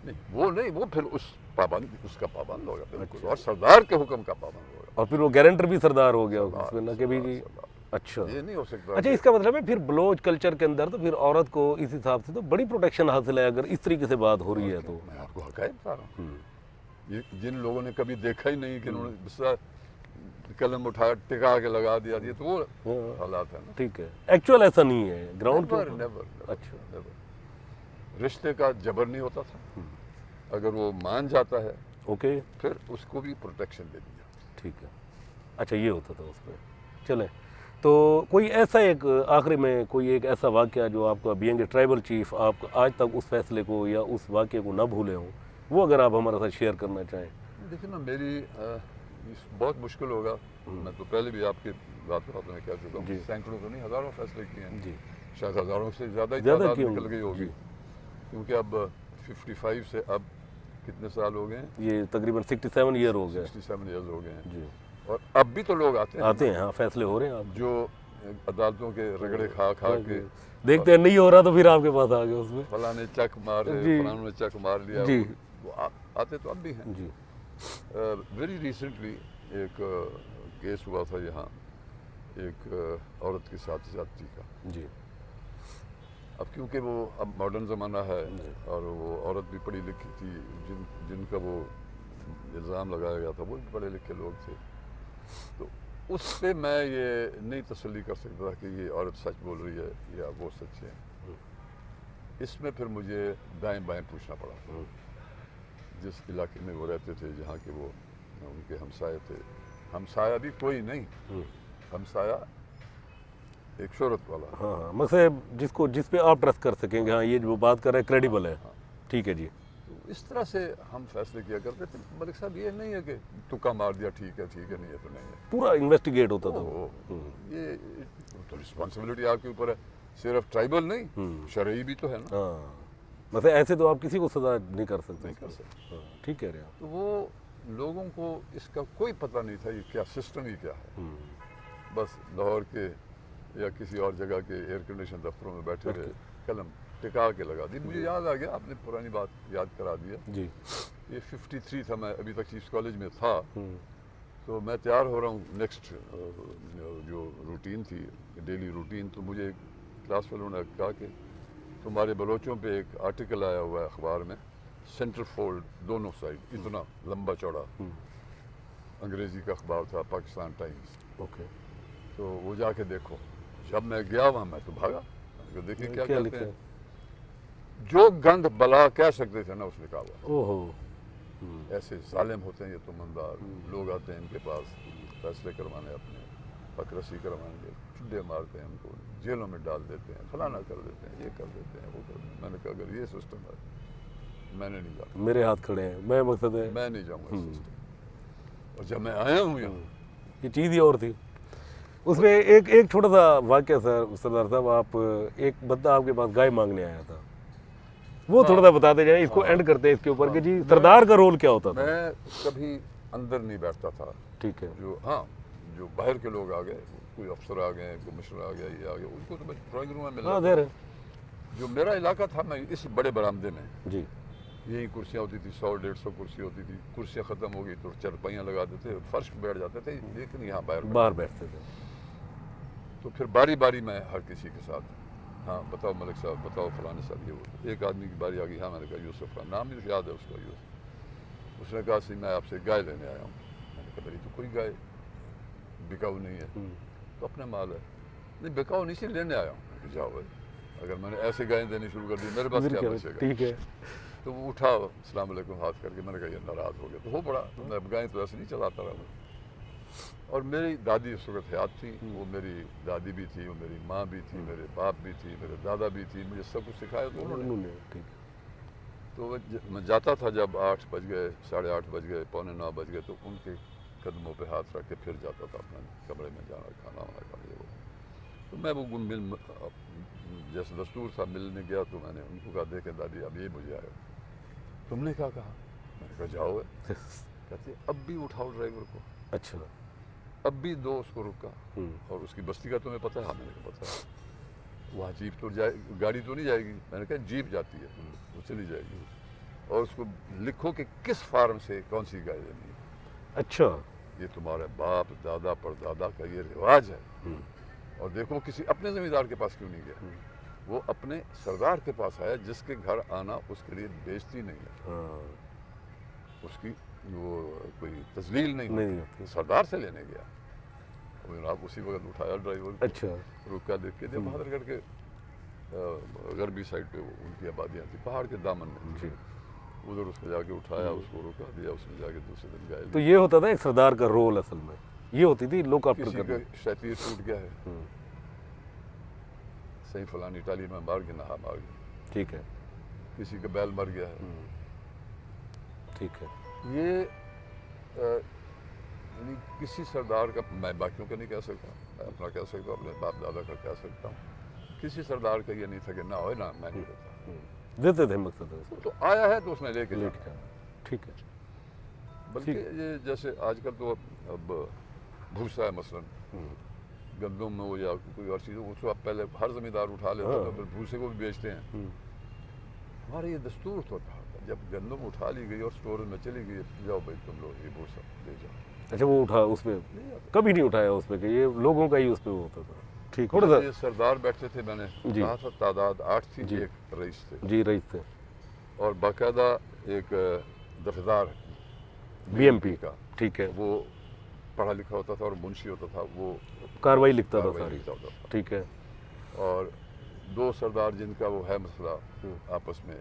नहीं, वो फिर उसका पाबंद होगा बिल्कुल, और सरदार के हुक्म का पाबंद होगा। और फिर वो गारंटर भी सरदार हो गया सरदार, उसमें ना कि भी। सरदार। अच्छा, ये नहीं हो सकता। अच्छा, इसका मतलब है फिर बलोच कल्चर के अंदर तो फिर औरत को इस हिसाब से तो बड़ी प्रोटेक्शन हासिल है अगर इस तरीके से बात हो रही है तो। मैं आपको हकायत बता रहा हूँ, ये जिन लोगों ने कभी देखा ही नहीं कि उन्होंने कलम उठाया टिका के लगा दिया, ये तो वो हालात है ना। ठीक है, एक्चुअल ऐसा नहीं है ग्राउंड पे। नेवर। अच्छा, रिश्ते का जबर नहीं होता था, अगर वो मान जाता है ओके, फिर उसको भी प्रोटेक्शन दे दिया। ठीक है। अच्छा, ये होता था उसमें। चलें, तो कोई ऐसा एक आखिरी में कोई एक ऐसा वाक़या जो आपका बीइंग ए ट्राइबल चीफ आप आज तक उस फैसले को या उस वाक़ये को ना भूले हों, वो अगर आप हमारे साथ शेयर करना चाहें। देखिए ना, मेरी बहुत मुश्किल होगा, मैं तो पहले भी आपकी बातों में कह चुका हूँ, सैकड़ों तो नहीं हज़ारों फैसले किए हैं जी, शायद हज़ारों से ज़्यादा तादाद निकल गई होगी, क्योंकि अब 55 से अब कितने साल हो गए हैं, ये तकरीबन 67 ईयर हो गए, 67 ईयर्स हो गए हैं जी। और अब भी तो लोग आते हैं, हाँ, फैसले हो रहे हैं। आप जो अदालतों के रगड़े खा के देखते हैं नहीं हो रहा तो फिर आपके पास आ गए, उसमें फलां ने चक मार दिया, फलां ने चक मार लिया जी, वो आते तो अब भी हैं जी। वेरी रिसेंटली एक केस हुआ था यहाँ एक औरत के साथ ज्यादती का जी। अब क्योंकि वो अब मॉडर्न ज़माना है और वो औरत भी पढ़ी लिखी थी, जिनका वो इल्ज़ाम लगाया गया था वो भी पढ़े लिखे लोग थे, तो उस पर मैं ये नहीं तसल्ली कर सकता था कि ये औरत सच बोल रही है या वो सच है। इसमें फिर मुझे दाएं बाएं पूछना पड़ा। जिस इलाके में वो रहते थे, जहाँ के वो उनके हमसाये थे, हमसाया भी कोई नहीं, हमसाया एक शोहरत वाला, हाँ, मतलब जिस पे आप ट्रस्ट कर सकेंगे, हाँ, ये जो बात कर रहे हैं क्रेडिबल है, ठीक है जी। तो इस तरह से हम फैसले किया करते थे। मलिक साहब, ये नहीं है कि तुक्का मार दिया, ठीक है नहीं है तो नहीं है, पूरा इन्वेस्टिगेट होता था। ये तो रिस्पॉन्सिबिलिटी आपके ऊपर है, सिर्फ ट्राइबल नहीं, शरई भी तो है ना। मतलब ऐसे तो आप किसी को सजा नहीं कर सकते। ठीक कह रहे हैं। तो वो लोगों को इसका कोई पता नहीं था ये क्या सिस्टम ही क्या है। बस लाहौर के या किसी और जगह के एयर कंडीशन दफ्तरों में बैठे रहे, कलम टिका के लगा दी। मुझे याद आ गया, आपने पुरानी बात याद करा दिया जी। ये 53 था, मैं अभी तक चीफ्स कॉलेज में था, तो मैं तैयार हो रहा हूँ नेक्स्ट जो रूटीन थी, डेली रूटीन। तो मुझे क्लास वालों ने कहा कि तुम्हारे बलोचों पे एक आर्टिकल आया हुआ है अखबार में, सेंटर फोल्ड दोनों साइड, इतना लंबा चौड़ा, अंग्रेज़ी का अखबार था, पाकिस्तान टाइम्स। ओके, तो वो जाके देखो। जब मैं गया वहाँ, मैं तो भागा, देखिए क्या कहते हैं, जो गंद बला कह सकते थे ना उसने कहा हुआ। ओहो, ऐसे जालिम होते हैं ये तुमंदार लोग, आते हैं इनके पास फैसले करवाने, अपने पकरसी करवाने, चुड्डे मारते हैं उनको, जेलों में डाल देते हैं, फलाना कर देते हैं, ये कर देते हैं, वो कर देते हैं। मैंने कहा अगर ये सिस्टम है, मैंने नहीं जाना, मेरे हाथ खड़े हैं, मैं मकसद है मैं नहीं जाऊँगा इस सिस्टम। और जब मैं आया हूँ यहाँ, ये चीज़ ही और थी। उसमें एक छोटा सा वाक्य सरदार साहब, आप एक बंदा आपके पास गाय मांगने आया था, वो थोड़ा सा बताते जाए, इसको एंड करते हैं इसके ऊपर कि जी सरदार का रोल क्या होता था। मैं कभी अंदर नहीं बैठता था, ठीक है, जो बाहर के लोग आ गए, कोई अफसर आ गए, कमिश्नर आ गया, ये आ गया, उनको तो मैं ड्राइंग रूम में मिला। जो मेरा इलाका था, मैं इस बड़े बरामदे में जी, यही कुर्सियाँ होती थी, 100-150 कुर्सी होती थी। कुर्सियाँ ख़त्म हो गई तो चरपाइयाँ लगा देते, फर्श पर बैठ जाते थे, लेकिन यहाँ बाहर बैठते थे। तो फिर बारी बारी मैं हर किसी के साथ, हाँ बताओ मलिक साहब, बताओ फलाने साहब, ये वो। एक आदमी की बारी आ गई, हाँ, मैंने कहा यूसुफ का नाम मुझे याद है उसका, यूसुफ। उसने कहा सी मैं आपसे गाय लेने आया हूँ। मैंने कहा मेरी तो कोई गाय बिकाऊ नहीं है, तो अपने माल है। नहीं बिकाऊ नहीं, सी लेने आया हूँ। जाओ भाई, अगर मैंने ऐसे गायें देनी शुरू कर दी, मेरे पास क्या बचेगा। ठीक है, तो वो उठा, अस्सलाम वालेकुम हाथ करके, मैंने कहा ये नाराज़ हो गया, तो हो पड़ा। तो मैं गायें तो ऐसे नहीं चलाता रहा। और मेरी दादी उस वक्त हयात थी, वो मेरी दादी भी थी, वो मेरी माँ भी थी, मेरे बाप भी थी, मेरे दादा भी थी, मुझे सब कुछ सिखाया तो उन्होंने। तो मैं जाता था, जब 8 बज गए, 8:30 बज गए, 8:45 बज गए, तो उनके कदमों पे हाथ रख के फिर जाता था अपने कमरे में, जाना खाना वाना खाने वो। तो मैं वो जैसे दस्तूर था मिलने गया, तो मैंने उनको कहा देखें दादी अब ये मुझे आया। तुमने क्या कहा? मैंने कहा जाओ। कहते अब भी उठाओ ड्राइवर को। अच्छा, अब भी 2 उसको रुका, और उसकी बस्ती का तुम्हें पता है? हाँ, मैंने कहा पता है। वहाँ जीप तो जाए, गाड़ी तो नहीं जाएगी। मैंने कहा जीप जाती है, वो चली जाएगी। और उसको लिखो कि किस फार्म से कौन सी गाय लेनी है। अच्छा। ये तुम्हारे बाप दादा परदादा का ये रिवाज है। और देखो किसी अपने जमींदार के पास क्यों नहीं गया, वो अपने सरदार के पास आया, जिसके घर आना उसके लिए बेइज्जती नहीं है, उसकी वो कोई तजलील नहीं होती। सरदार से लेने गया। जनाब उसी वक्त उठाया ड्राइवर को, अच्छा। रुका, देख के बहादुरगढ़ के गरबी साइड पे वो उनकी आबादियाँ थी, पहाड़ के दामन में जी। उधर उसको जाके उठाया, उसको रुका दिया, उसने जाके दूसरे दिन गाय। तो ये होता था एक सरदार का रोल, असल में ये होती थी लोकाप्टर किसी का शैतीर टूट गया है, सही फलानी टाली में मार के नहा मार गया, ठीक है। किसी का बैल मर गया है, ठीक है। ये यानी किसी सरदार का, मैं बाकियों का नहीं कह सकता, मैं अपना कह सकता हूँ, अपने बाप दादा का कह सकता हूँ, किसी सरदार का ये नहीं था कि ना हो ना मैं नहीं देता, देते थे मकसद। तो आया है तो उसने लेके जाना, ठीक है। बल्कि ये जैसे आजकल तो अब भूसा है मसलन, गंदम में हो या कोई और चीज़, उसको अब पहले हर जमींदार उठा लेता है, फिर भूसे को भी बेचते हैं। हमारा ये दस्तूर तो था, जब गंदम उठा ली गई और स्टोर में चली गई, जाओ भाई तुम लोग ये भूसा ले जाओ। अच्छा, वो उठा उसमें कभी नहीं उठाया उसमें कि ये लोगों का ही उस पर होता था, ठीक। ये सरदार बैठते थे, मैंने कहा था तादाद 8 थी, एक रईस थे जी, रईस थे, और बाकायदा एक दफेदार BMP का, ठीक है, वो पढ़ा लिखा होता था और मुंशी होता था, वो कार्रवाई लिखता था सारी, ठीक है। और 2 सरदार जिनका वो है मसला आपस में,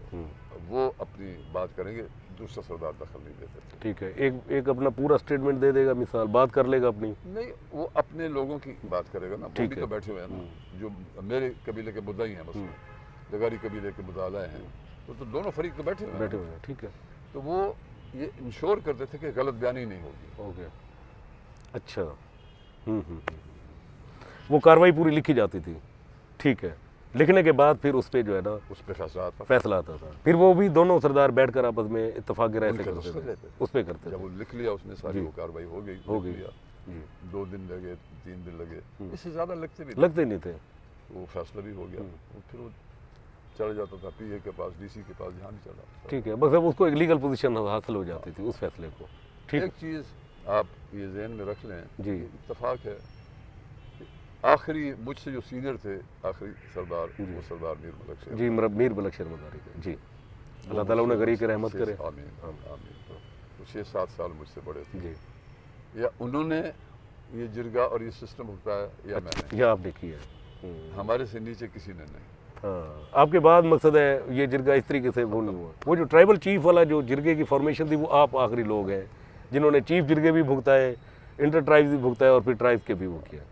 वो अपनी बात करेंगे, दूसरा सरदार दखल नहीं देते थे, ठीक है। एक अपना पूरा स्टेटमेंट दे देगा, मिसाल बात कर लेगा अपनी, नहीं वो अपने लोगों की बात करेगा ना, वो भी तो बैठे हुए हैं ना, जो मेरे कबीले के मुद्दाई हैं, मसलन लगारी कबीले के मुद्दाला हैं, तो दोनों फरीक तो बैठे हुए हैं, ठीक है। तो वो ये इंश्योर करते थे कि गलत बयानी नहीं होगी। ओके, अच्छा। वो कार्रवाई पूरी लिखी जाती थी, ठीक है। लिखने के बाद फिर उस पे जो है ना, उस पे फैसला आता था। फिर वो भी दोनों सरदार बैठकर आपस में इत्तेफाक राय से करते थे, उस पे करते थे। जब वो लिख लिया उसने सारी, वो कार्रवाई हो गई 2 दिन लगे, 3 दिन लगे, इससे ज्यादा लगते नहीं थे, वो फैसला भी हो गया, फिर वो चला जाता था PA के पास, DC के पास, जहाँ भी चला, ठीक है। बस अब उसको एक लीगल पोजीशन हासिल हो जाती थी उस फैसले को, ठीक। एक चीज़ आप ये ज़हन में रख लें जी, इत्तेफाक है, आखिरी मुझसे जो सीनियर थे, आखिरी सरदार, वो सरदार मीर मलक शेर जी, मीर मलक शेर मदारी जी, अल्लाह ताला उन्हें गरीब की रहमत करे, आमीन आमीन। तो 6-7 साल मुझसे बड़े थे जी। या उन्होंने ये जिरगा और ये सिस्टम भुगताया या मैंने, या आपने किया, हमारे से नीचे किसी ने नहीं। हाँ, आपके बाद मकसद है ये जिरगा इस तरीके से वो नहीं हुआ। वो जो ट्राइबल चीफ वाला जो जिरगे की फॉर्मेशन थी, वो आप आखिरी लोग हैं जिन्होंने चीफ जिरगे भी भुगताए, इंटर ट्राइब्स भी भुगताए, और फिर ट्राइब्स के भी वो किया।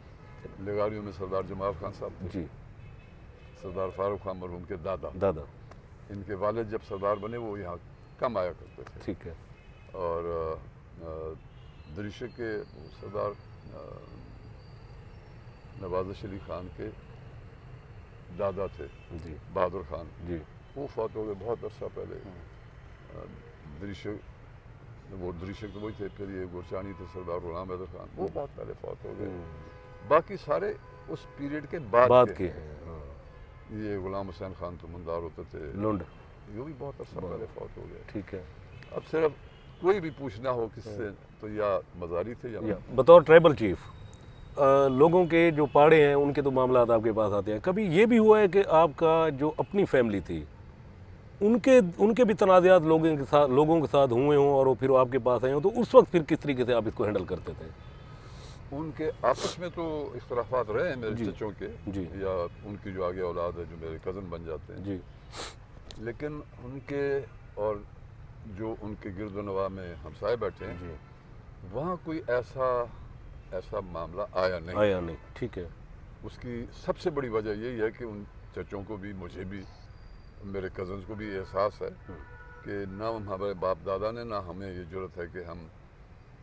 लगारियों में सरदार जमाल खान साहब जी, सरदार फारूक खान मरहूम के दादा, इनके वालिद जब सरदार बने वो यहाँ कम आया करते थे, ठीक है। और दरिशे के सरदार नवाज़ अली खान के दादा थे जी, बहादुर खान जी, वो फौत हो गए बहुत अर्सा पहले। दरिशे तो वही थे, फिर ये गुरचानी थे सरदार गुलाम हैदर खान, वो बहुत पहले फौत हो गए। बाकी सारे उस पीरियड के बाद के हैं। ये गुलाम हुसैन खान तो मुंदार होते थे, लुंड, ये भी बहुत अर्सा पहले फौत हो गए, ठीक है। अब सिर्फ कोई भी पूछना हो किससे, तो या मज़ारी थे या बतौर ट्राइबल चीफ लोगों के जो पाड़े हैं उनके तो मामला आपके पास आते हैं। कभी ये भी हुआ है कि आपका जो अपनी फैमिली थी उनके भी तनाज़ात लोगों के साथ हुए हों और वो फिर आपके पास आए हों, तो उस वक्त फिर किस तरीके से आप इसको हैंडल करते थे? उनके आपस में तो इख्तलाफात रहे हैं मेरे चचों के जी, या उनकी जो आगे औलाद है जो मेरे कज़न बन जाते हैं जी, लेकिन उनके और जो उनके गिरदोनवा में हमसाए बैठे हैं जी, वहाँ कोई ऐसा मामला आया नहीं, ठीक है। उसकी सबसे बड़ी वजह यही है कि उन चचों को भी, मुझे भी, मेरे कज़न्स को भी एहसास है कि ना हमारे बाप दादा ने, ना हमें ये ज़रूरत है कि हम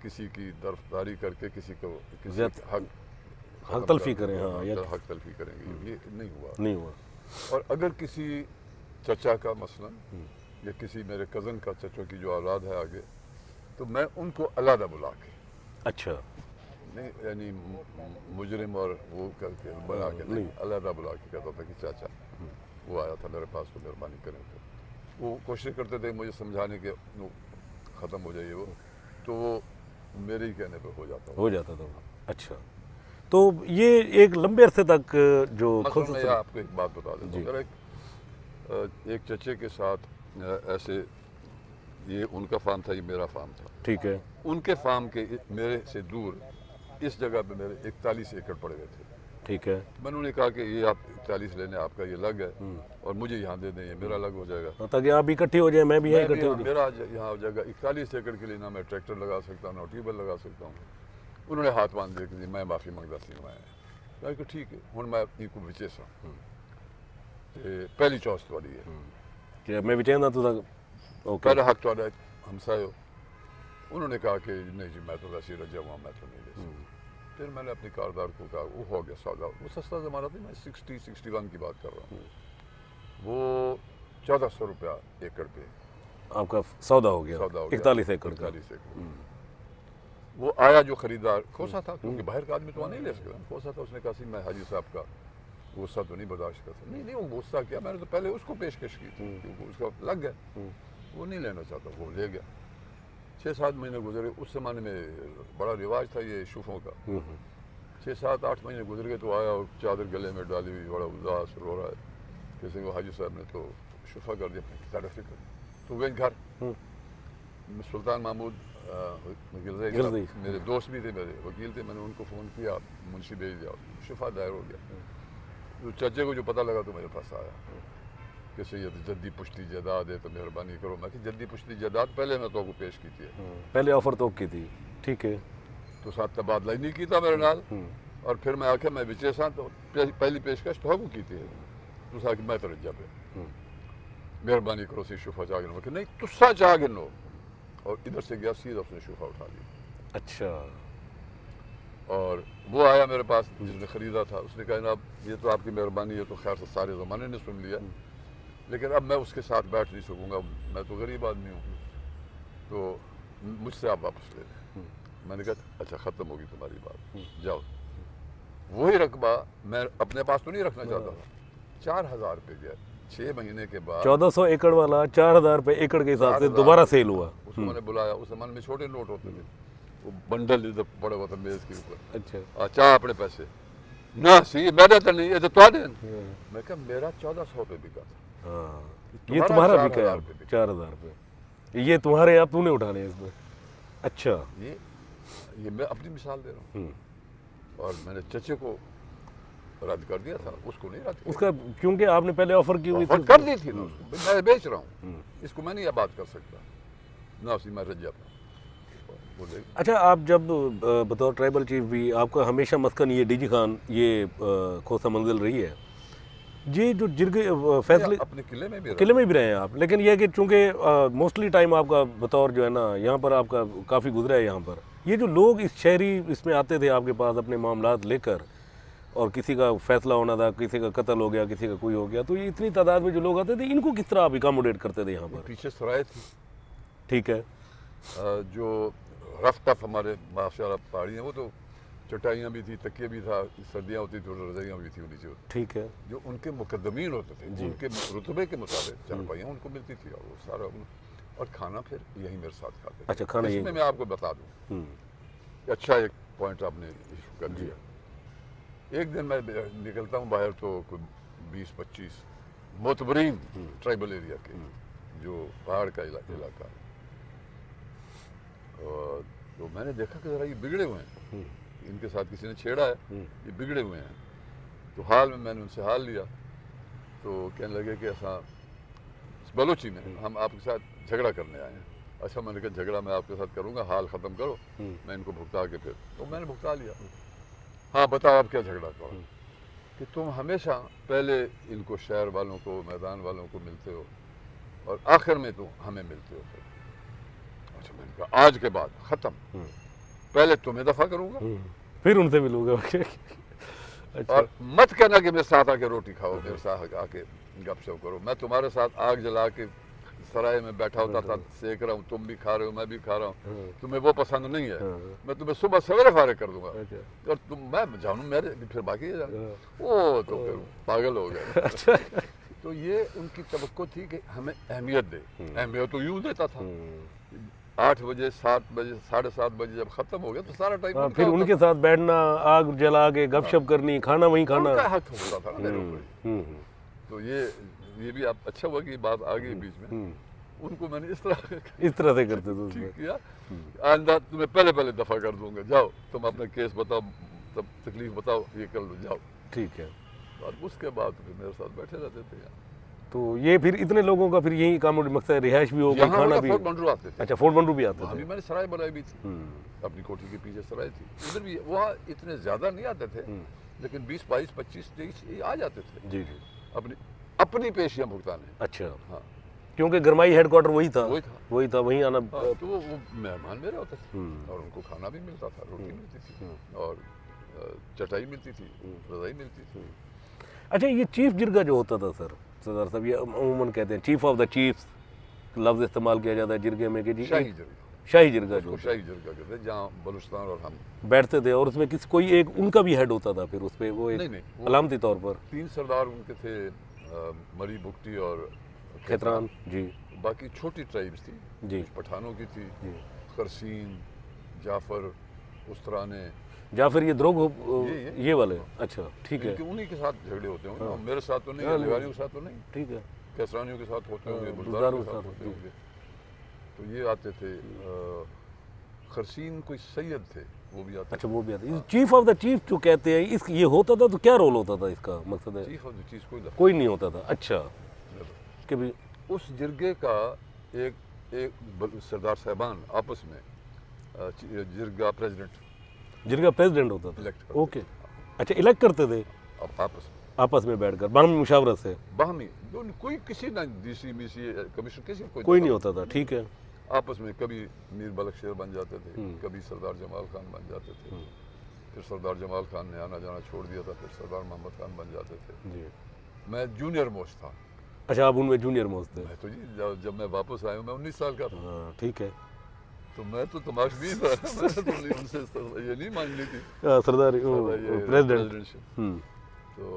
किसी की तरफदारी करके किसी हक तलफी करें, हाँ, या हक तलफी करेंगे, ये नहीं हुआ। और अगर किसी चचा का मसलन या किसी मेरे कज़न का चचों की जो औलाद है आगे, तो मैं उनको अलग बुला के, अच्छा, नहीं यानी मुजरिम और वो करके बुला के नहीं, अलहदा बुला के कहता था कि चाचा वो आया था मेरे पास तो मेहरबानी करें, तो वो कोशिश करते थे मुझे समझाने के वो ख़त्म हो जाइए वो, तो वो मेरे ही कहने पे हो जाता था। अच्छा, तो ये एक लंबे अरसे तक जो मतलब मैं आपको एक बात बता देता हूँ, अगर एक चचे के साथ ऐसे, ये उनका फार्म था, ये मेरा फार्म था, ठीक है, उनके फार्म के मेरे से दूर इस जगह पे मेरे 41 एकड़ पड़े हुए थे, ठीक है। मैंने उन्हें कहा कि ये आप 41 लेने, आपका ये लग है और मुझे यहाँ दे दें, ये मेरा लग हो जाएगा, ताकि आप इकट्ठे हो जाए, मैं भी यहाँ इकट्ठे हो जाए। मेरा यहाँ हो जाएगा। 41 एकड़ के लिए ना मैं ट्रैक्टर लगा सकता हूँ ना ट्यूबवेल लगा सकता हूँ। उन्होंने हाथ बांध दिया कि मैं माफ़ी मंगता सी मैं कि ठीक है हूँ मैं इनको विचे सा पहली चौथ वाली है कि मैं भी चाहता तो पहला हक तो हमसायो। उन्होंने कहा कि नहीं जी मैं तो वैसे ही रजा हुआ, मैं तो नहीं ले सकता। फिर मैंने अपनी कारदार को कहा, वो हो गया सौदा, वो सस्ता ज़माना था, मैं 60-61 की बात कर रहा हूँ, वो 1400 रुपया एकड़ पे आपका सौदा हो गया, 41 एकड़ का। वो आया जो खरीदार, खोसा था क्योंकि बाहर का आदमी तो वहाँ नहीं ले सकता, खोसा था। उसने कहा सी मैं हाजी साहब का गुस्सा तो नहीं बर्दाश्त कर सकता। नहीं वो गुस्सा किया, मैंने तो पहले उसको पेशकश की थी क्योंकि उसका लग गया, वो नहीं लेना चाहता, वो ले गया। 6-7 महीने गुजरे, उस ज़माने में बड़ा रिवाज था ये शुफों का। 6-7-8 महीने गुजर गए तो आया और चादर गले में डाली हुई, बड़ा उदास रो रहा है। किसी को हाजी साहब ने तो शुफा कर दिया, तारीफ कर, तो गए घर। सुल्तान महमूद मेरे दोस्त भी थे, मेरे वकील थे, मैंने उनको फ़ोन किया, मुंशी भेज दिया, शुफा दायर हो गया। तो चचे को जो पता लगा तो मेरे पास आया कि ये तो जद्दी पुश्ती जायदाद है तो मेहरबानी करो। मैं कि जद्दी पुश्ती जायदाद पहले मैं तो को पेश की थी, पहले ऑफर तो की थी, ठीक है, तो साथ तबादला ही नहीं किया मेरे नाल। और फिर मैं आके मैं विचे सा तो पहली पेशकश तो की थी, तो सा कि मैं तो रजा पे मेहरबानी करो सी शुफा चाह गिनो कि नहीं तुस्सा चाह गिनो। और इधर से गया सीधा उसने शुफा उठा लिया। अच्छा, और वो आया मेरे पास जिसने ख़रीदा था, उसने कहा जनाब ये तो आपकी मेहरबानी है, तो खैर से सारे ज़माने ने सुन लिया, लेकिन अब मैं उसके साथ बैठ नहीं सकूँगा, मैं तो गरीब आदमी हूँ, तो मुझसे आप वापस ले लें। मैंने कहा अच्छा ख़त्म होगी तुम्हारी बात, जाओ। वही रकबा मैं अपने पास तो नहीं रखना चाहता था, 4000 रुपये गया। 6 महीने के बाद 1400 एकड़ वाला 4000 रुपये एकड़ के हिसाब से दोबारा सेल हुआ। उसको मैंने बुलाया, उस ज़माने में छोटे नोट होते थे, वो बंडल इधर पड़ा हुआ था मेज़ के ऊपर। अच्छा, चाह अपने पैसे ना सी मेरा तो नहीं, ये तो तुम्हारे। मैं कहा मेरा 1400 रुपये बिका था। हाँ, ये तुम्हारा बिका है 4000 रुपये, ये तुम्हारे आप तूने उठाने हैं इसमें। अच्छा, ये मैं अपनी मिसाल दे रहा हूँ। और मैंने चचे को रद्द कर दिया था, उसको नहीं रद्द किया। उसका क्योंकि आपने पहले ऑफर की हुई थी, कर दी थी ना, मैं बेच रहा हूँ, इसको मैं नहीं बात कर सकता ना, उसी मैं रज जाता। अच्छा, आप जब बतौर ट्राइबल चीफ भी, आपका हमेशा मस्कन ये डीजी खान ये खोसा मंजिल रही है, ये जो जिरगे फैसले अपने किले में भी रहे हैं आप, लेकिन यह है कि चूँकि मोस्टली टाइम आपका बतौर जो है ना यहाँ पर आपका काफ़ी गुजरा है यहाँ पर, ये जो लोग इस शहरी इसमें आते थे आपके पास अपने मामलात लेकर, और किसी का फैसला होना था, किसी का कत्ल हो गया, किसी का कोई हो गया, तो ये इतनी तादाद में जो लोग आते थे, इनको किस तरह आप अकोमोडेट करते थे यहाँ पर? पीछे सराय थी, ठीक है, जो रफ टफ हमारे माशाल्लाह पहाड़ी हैं, वो तो चटाइयाँ भी थी, तकिए भी था, सर्दियाँ होती थी, रजाइयाँ भी थी नीचे, ठीक है। जो उनके मुकद्दमीन होते थे, उनके रुतबे के मुताबिक चारपाइयाँ उनको मिलती थी, और वो सारा और खाना फिर यहीं मेरे साथ खाते थे। अच्छा, खाना इसमें मैं आपको बता दूँ, अच्छा एक पॉइंट आपने इशू कर दिया। एक दिन मैं निकलता हूँ बाहर, तो कोई 20-25 मोतबरीन ट्राइबल एरिया के, जो पहाड़ का इलाका, तो मैंने देखा कि ज़रा ये बिगड़े हुए हैं, इनके साथ किसी ने छेड़ा है, ये बिगड़े हुए हैं। तो हाल में मैंने उनसे हाल लिया, तो कहने लगे कि ऐसा बलोची में हम आपके साथ झगड़ा करने आए हैं। अच्छा, मैंने कहा झगड़ा मैं आपके साथ करूँगा, हाल ख़त्म करो, मैं इनको भुगता के फिर, तो मैंने भुगता लिया। हाँ बताओ आप क्या झगड़ा करो कि तुम हमेशा पहले इनको शहर वालों को, मैदान वालों को मिलते हो, और आखिर में तो हमें मिलते हो। अच्छा, मैंने कहा आज के बाद ख़त्म, पहले तुम्हें दफ़ा करूँगा, फिर उनसे मिलूंगा। अच्छा। और मत कहना कि मेरे साथ आके रोटी खाओ, मेरे साथ आके गपशप करो, मैं तुम्हारे साथ आग जला के सराय में बैठा होता था, सेक रहा हूँ, तुम भी खा रहे हो, मैं भी खा रहा हूँ, तुम्हें वो पसंद नहीं है, मैं तुम्हें सुबह सवेरे फारिग कर दूंगा, और तुम मैं जानू मेरे फिर बाकी है जाने। ओ तो फिर पागल हो गए। तो ये उनकी तवक्को थी कि हमें अहमियत दे। अहमियत तो यूँ देता था, 8 बजे 7 बजे 7:30 बजे जब खत्म हो गया तो सारा टाइम फिर उनके साथ बैठना, आग जला के गपशप करनी, खाना वहीं खाना, उनका हक होता था ना मेरे ऊपर। तो ये भी आप अच्छा हुआ कि बात आ गई बीच में। उनको मैंने इस तरह से करते थे ठीक किया, आइंदा तुम्हें पहले दफा कर दूंगा, जाओ तुम अपना केस बताओ, तब तकलीफ बताओ, ये कर लो, जाओ। ठीक है। और उसके बाद फिर मेरे साथ बैठे रहते थे यहाँ। तो ये फिर इतने लोगों का फिर यही काम मकसद रिहाइश भी होगा, खाना भी। फोर्ट बंडरू आते थे। अच्छा, फोर्ट बंडरू भी आते थे। मैंने सराय बनाई भी थी, अपनी कोठी के पीछे सराय थी, उधर भी वहाँ इतने ज्यादा नहीं आते थे, लेकिन 20 22 25 23 आ जाते थे। जी जी। अपनी पेशियां भुगताने। अच्छा। हाँ, क्योंकि गरमाई हेडक्वार्टर वही था, वहीं आना। तो वो मेहमान मेरे होते थे, और उनको खाना भी मिलता था, रोटी मिलती थी, और चटाई मिलती थी, रजाई मिलती थी। अच्छा, ये चीफ जिरगा जो होता था सर, सरदार साहब, ये अमूमन कहते हैं चीफ ऑफ द चीफ्स लफ्ज़ इस्तेमाल किया जाता है जिरगे में कि जी शाही जिरगा, शाही जिरगा जो शाही जिरगा कहते हैं, जहाँ बलूचिस्तान और हम बैठते थे, और उसमें कोई एक उनका भी हेड होता था फिर उस पर, वो नहीं, अलामती तौर पर 3 सरदार उनके थे, मरी बुगटी और खैतरान जी। बाकी छोटी ट्राइब्स थी जी, पठानों की थी, खरसीन, जाफर, उस्तराने, जाफर, ये द्रोग ये वाले। अच्छा, ठीक है। उन्हीं के साथ झगड़े होते होंगे, मेरे साथ तो नहीं, लिगारियों के साथ तो नहीं, ठीक है, कैसरानियों के साथ होते होंगे, बुलदारों के साथ होते होंगे। तो ये आते थे, खरसीन कोई सैयद थे, वो भी आते। अच्छा, वो भी आते। चीफ ऑफ द चीफ जो कहते हैं, इस ये होता था तो क्या रोल होता था इसका? मकसद है चीफ ऑफ द चीफ कोई नहीं होता था। अच्छा, कि भी उस जिरगे का एक सरदार साहबान आपस में जिरगा प्रेसिडेंट होता था। ओके, अच्छा, इलेक्ट करते थे आपस में बैठकर, बाहमी मुशावरत से। बाहमी कोई किसी ना डीसी मीसी कमीशन किसी कोई नहीं होता था। ठीक है। आपस में कभी मीर बलक शेर बन जाते थे, कभी सरदार जमाल खान बन जाते थे, फिर सरदार जमाल खान ने आना जाना छोड़ दिया था, फिर सरदार मोहम्मद खान बन जाते थे जी। मैं जूनियर मोस्ट था। अच्छा, आप उनमें जूनियर मोस्ट थे? मैं तो जी जब मैं वापस आया हूँ मैं 19 साल का था। ठीक है। तो मैं तो तमाशबीन था, मैंने तो उनसे ये नहीं मान ली थी सरदार प्रेसिडेंटशिप। तो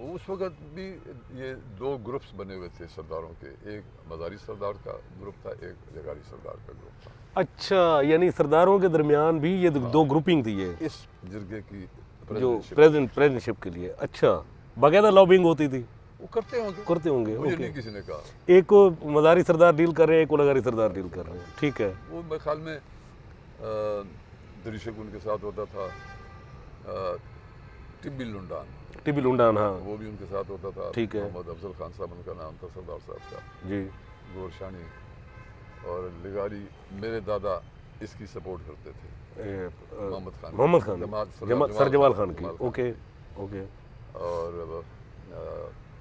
उस वक्त भी ये 2 ग्रुप्स बने हुए थे सरदारों के, एक मज़ारी सरदार का ग्रुप था, एक लिगारी सरदार का ग्रुप था। अच्छा, यानी सरदारों के दरमियान भी ये 2 ग्रुपिंग थी ये इस जिरगे की जो प्रेसिडेंटशिप के लिए। अच्छा, बाकायदा लॉबिंग होती थी? वो करते होंगे, मुझे नहीं किसी ने कहा। एक को मज़ारी सरदार डील कर रहे हैं, एक को लिगारी सरदार डील कर रहे हैं। ठीक है। वो मेरे ख्याल में दरिशक उनके साथ होता था, टिब्बी लुंडान, हाँ, वो भी उनके साथ होता था। ठीक है। मोहम्मद अफजल खान साहब उनका नाम था, सरदार साहब का जी। गोरशानी और लिगारी मेरे दादा इसकी सपोर्ट करते थे, मोहम्मद खान सर जमाल खान की। ओके। और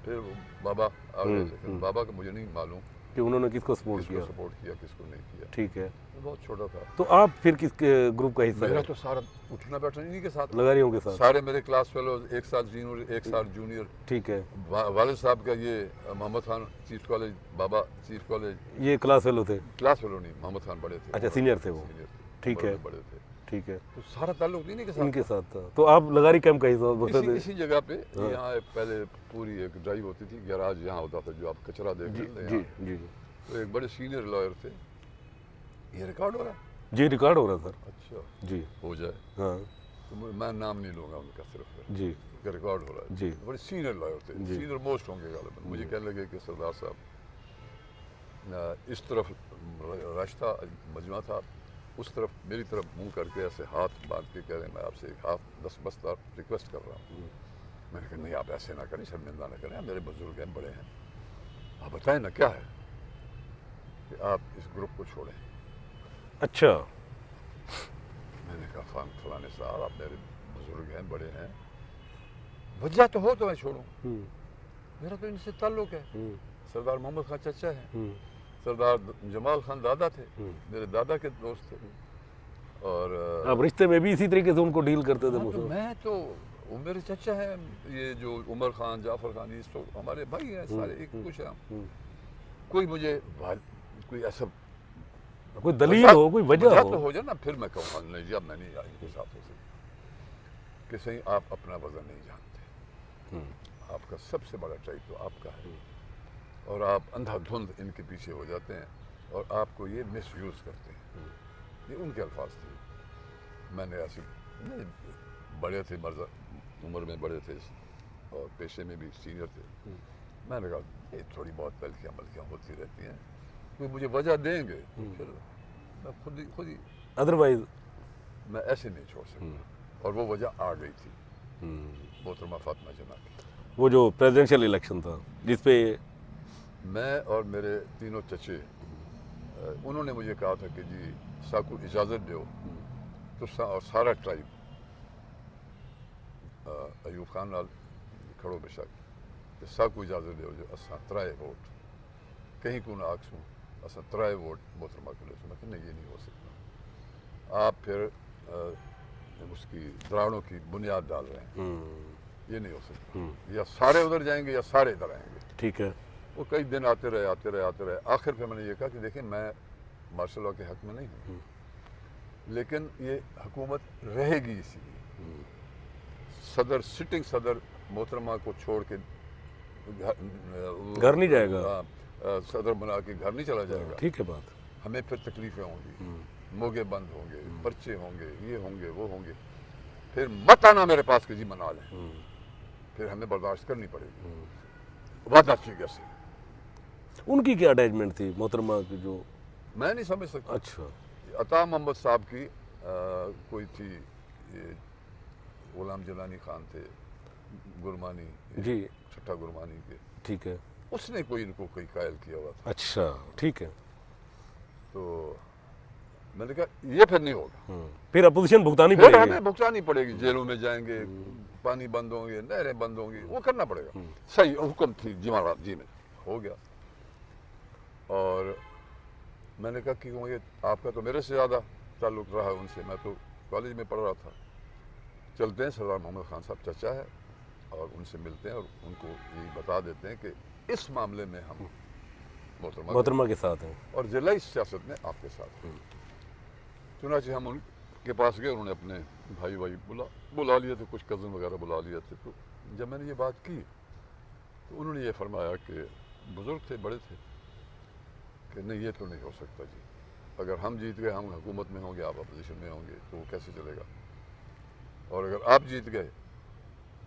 फिर बाबा आ गए, लेकिन बाबा का मुझे नहीं मालूम कि उन्होंने किसको सपोर्ट किया, किसको नहीं किया। ठीक है, बहुत छोटा था। तो आप फिर किस ग्रुप का हिस्सा? मेरा तो सारा उठना बैठना इन्हीं के साथ, लगारियों के साथ। सारे मेरे क्लास फेलोज, एक साथ सीनियर एक साथ जूनियर। ठीक है। वालिद साहब का ये मोहम्मद खान चीफ कॉलेज, बाबा चीफ कॉलेज, ये क्लास फेलो थे? क्लास फेलो नहीं, मोहम्मद खान बड़े थे। अच्छा, सीनियर थे वो। ठीक है, बड़े थे। ठीक है। तो सारा ताल्लुक इन्हीं के साथ, इनके साथ था। तो आप लगारी कैंप का हिस्सा? इसी जगह पे यहाँ पहले पूरी एक ड्राइव होती थी, गैराज यहाँ होता था जो आप कचरा देख रहे हैं। जी। तो एक बड़े सीनियर लॉयर थे। ये रिकॉर्ड हो रहा है? जी, रिकॉर्ड हो रहा है सर। अच्छा जी, हो जाए। हाँ, तो मैं नाम नहीं लूँगा उनका, सिर्फ जी रिकॉर्ड हो रहा है जी। बड़े सीनियर लॉयर थे, सीनियर मोस्ट होंगे गालिबन। मुझे कहने लगे कि सरदार साहब इस तरफ रास्ता मजमा था, उस तरफ मेरी तरफ मुंह करके ऐसे हाथ बांध के कह रहे हैं मैं आपसे एक हाथ 10 बस्ता रिक्वेस्ट कर रहा हूँ। मैंने कहा नहीं, आप ऐसे ना करें, शर्मिंदा ना करें, मेरे बुजुर्ग हैं, बड़े हैं, आप बताएं ना क्या है कि आप इस ग्रुप को छोड़ें। अच्छा। मैंने कहा फलाने साहब, आप मेरे बुजुर्ग हैं, बड़े हैं, वजह तो हो तो मैं छोड़ूं, मेरा तो इनसे ताल्लुक है। सरदार मोहम्मद खान चचा है, सरदार जमाल खान दादा थे, मेरे दादा के दोस्त थे, और आप रिश्ते में भी इसी तरीके से उनको डील करते थे? तो मैं तो वो मेरे चचा हैं, ये जो उमर खान, जाफर खान, ये तो हमारे भाई हैं सारे, एक कुछ हैं। कोई मुझे कोई ऐसा कोई दलील हो, कोई वजह तो हो। हो जाए ना, फिर मैं कहूँगा नहीं जी अब मैं नहीं इनके साथ हो सकता। कि सही आप अपना वजन नहीं जानते, आपका सबसे बड़ा ट्राइब तो आपका है, और आप अंधाधुंध इनके पीछे हो जाते हैं और आपको ये मिसयूज़ करते हैं। ये उनके अल्फाज थे। मैंने ऐसे बड़े थे, मर्जा उम्र में बड़े थे और पेशे में भी सीनियर थे। मैंने कहा ये थोड़ी बहुत तलखियाँ मलखियाँ होती रहती हैं, कोई मुझे वजह देंगे तो फिर मैं खुद ही अदरवाइज मैं ऐसे नहीं छोड़ सकता। और वो वजह आ गई थी मोहतरमा फातिमा जिन्ना की। वो जो प्रेसिडेंशियल इलेक्शन था जिसपे मैं और मेरे तीनों चचे, उन्होंने मुझे कहा था कि जी साकू इजाज़त दो तो और सारा ट्राइब अयूब खान नाल खड़ो बेशक तो साकू इजाज़त दो जो असा 3 वोट कहीं को ना आखसूँ, असा 3 वोट मोहतरमा को ले। मैं नहीं, ये नहीं हो सकता। आप फिर उसकी दराड़ों की बुनियाद डाल रहे हैं, ये नहीं हो सकता। या सारे उधर जाएंगे या सारे इधर आएंगे। ठीक है। वो कई दिन आते रहे। आखिर फिर मैंने ये कहा कि देखिए मैं मार्शल लॉ के हक में नहीं हूँ, लेकिन ये हुकूमत रहेगी इसीलिए। सदर, सिटिंग सदर मोहतरमा को छोड़ के घर नहीं जाएगा। सदर बना के घर नहीं चला जाएगा। ठीक है बात। हमें फिर तकलीफें होंगी, मोगे बंद होंगे, पर्चे होंगे, ये होंगे वो होंगे। फिर मत आना मेरे पास कि जी मना लें, फिर हमें बर्दाश्त करनी पड़ेगी। वादा ठीक है। उनकी क्या अटैचमेंट थी मोहतरमा की जो मैं नहीं समझ सकता। अच्छा। अता मोहम्मद साहब की कोई थी, ये गुलाम जलानी खान थे गुरमानी जी, छठा गुरमानी के। ठीक है। उसने कोई इनको कोई कायल किया हुआ था। अच्छा, ठीक है। तो मैंने कहा ये फिर नहीं होगा, फिर अपोजिशन भुगतानी फिर पड़ेगी। हमें भुगतानी पड़ेगी। जेलों में जाएंगे, पानी बंद होंगे, नहरें बंद होंगी, वो करना पड़ेगा। सही हुक्म थी जी महाराज जी में हो गया। और मैंने कहा कि ये आपका तो मेरे से ज़्यादा ताल्लुक़ रहा है उनसे, मैं तो कॉलेज में पढ़ रहा था। चलते हैं, सरदार मोहम्मद खान साहब चचा है और उनसे मिलते हैं और उनको यही बता देते हैं कि इस मामले में हम मोहतरमा के साथ हैं और ज़िलाई सियासत में आपके साथ हैं। चुनाचे हम उनके पास गए, उन्होंने अपने भाई बुला लिए थे, कुछ कज़न वगैरह बुला लिए थे। तो जब मैंने ये बात की तो उन्होंने ये फरमाया कि बुज़ुर्ग थे, बड़े थे, कि नहीं ये तो नहीं हो सकता जी। अगर हम जीत गए, हम हुकूमत में होंगे, आप अपोजिशन में होंगे, तो वो कैसे चलेगा। और अगर आप जीत गए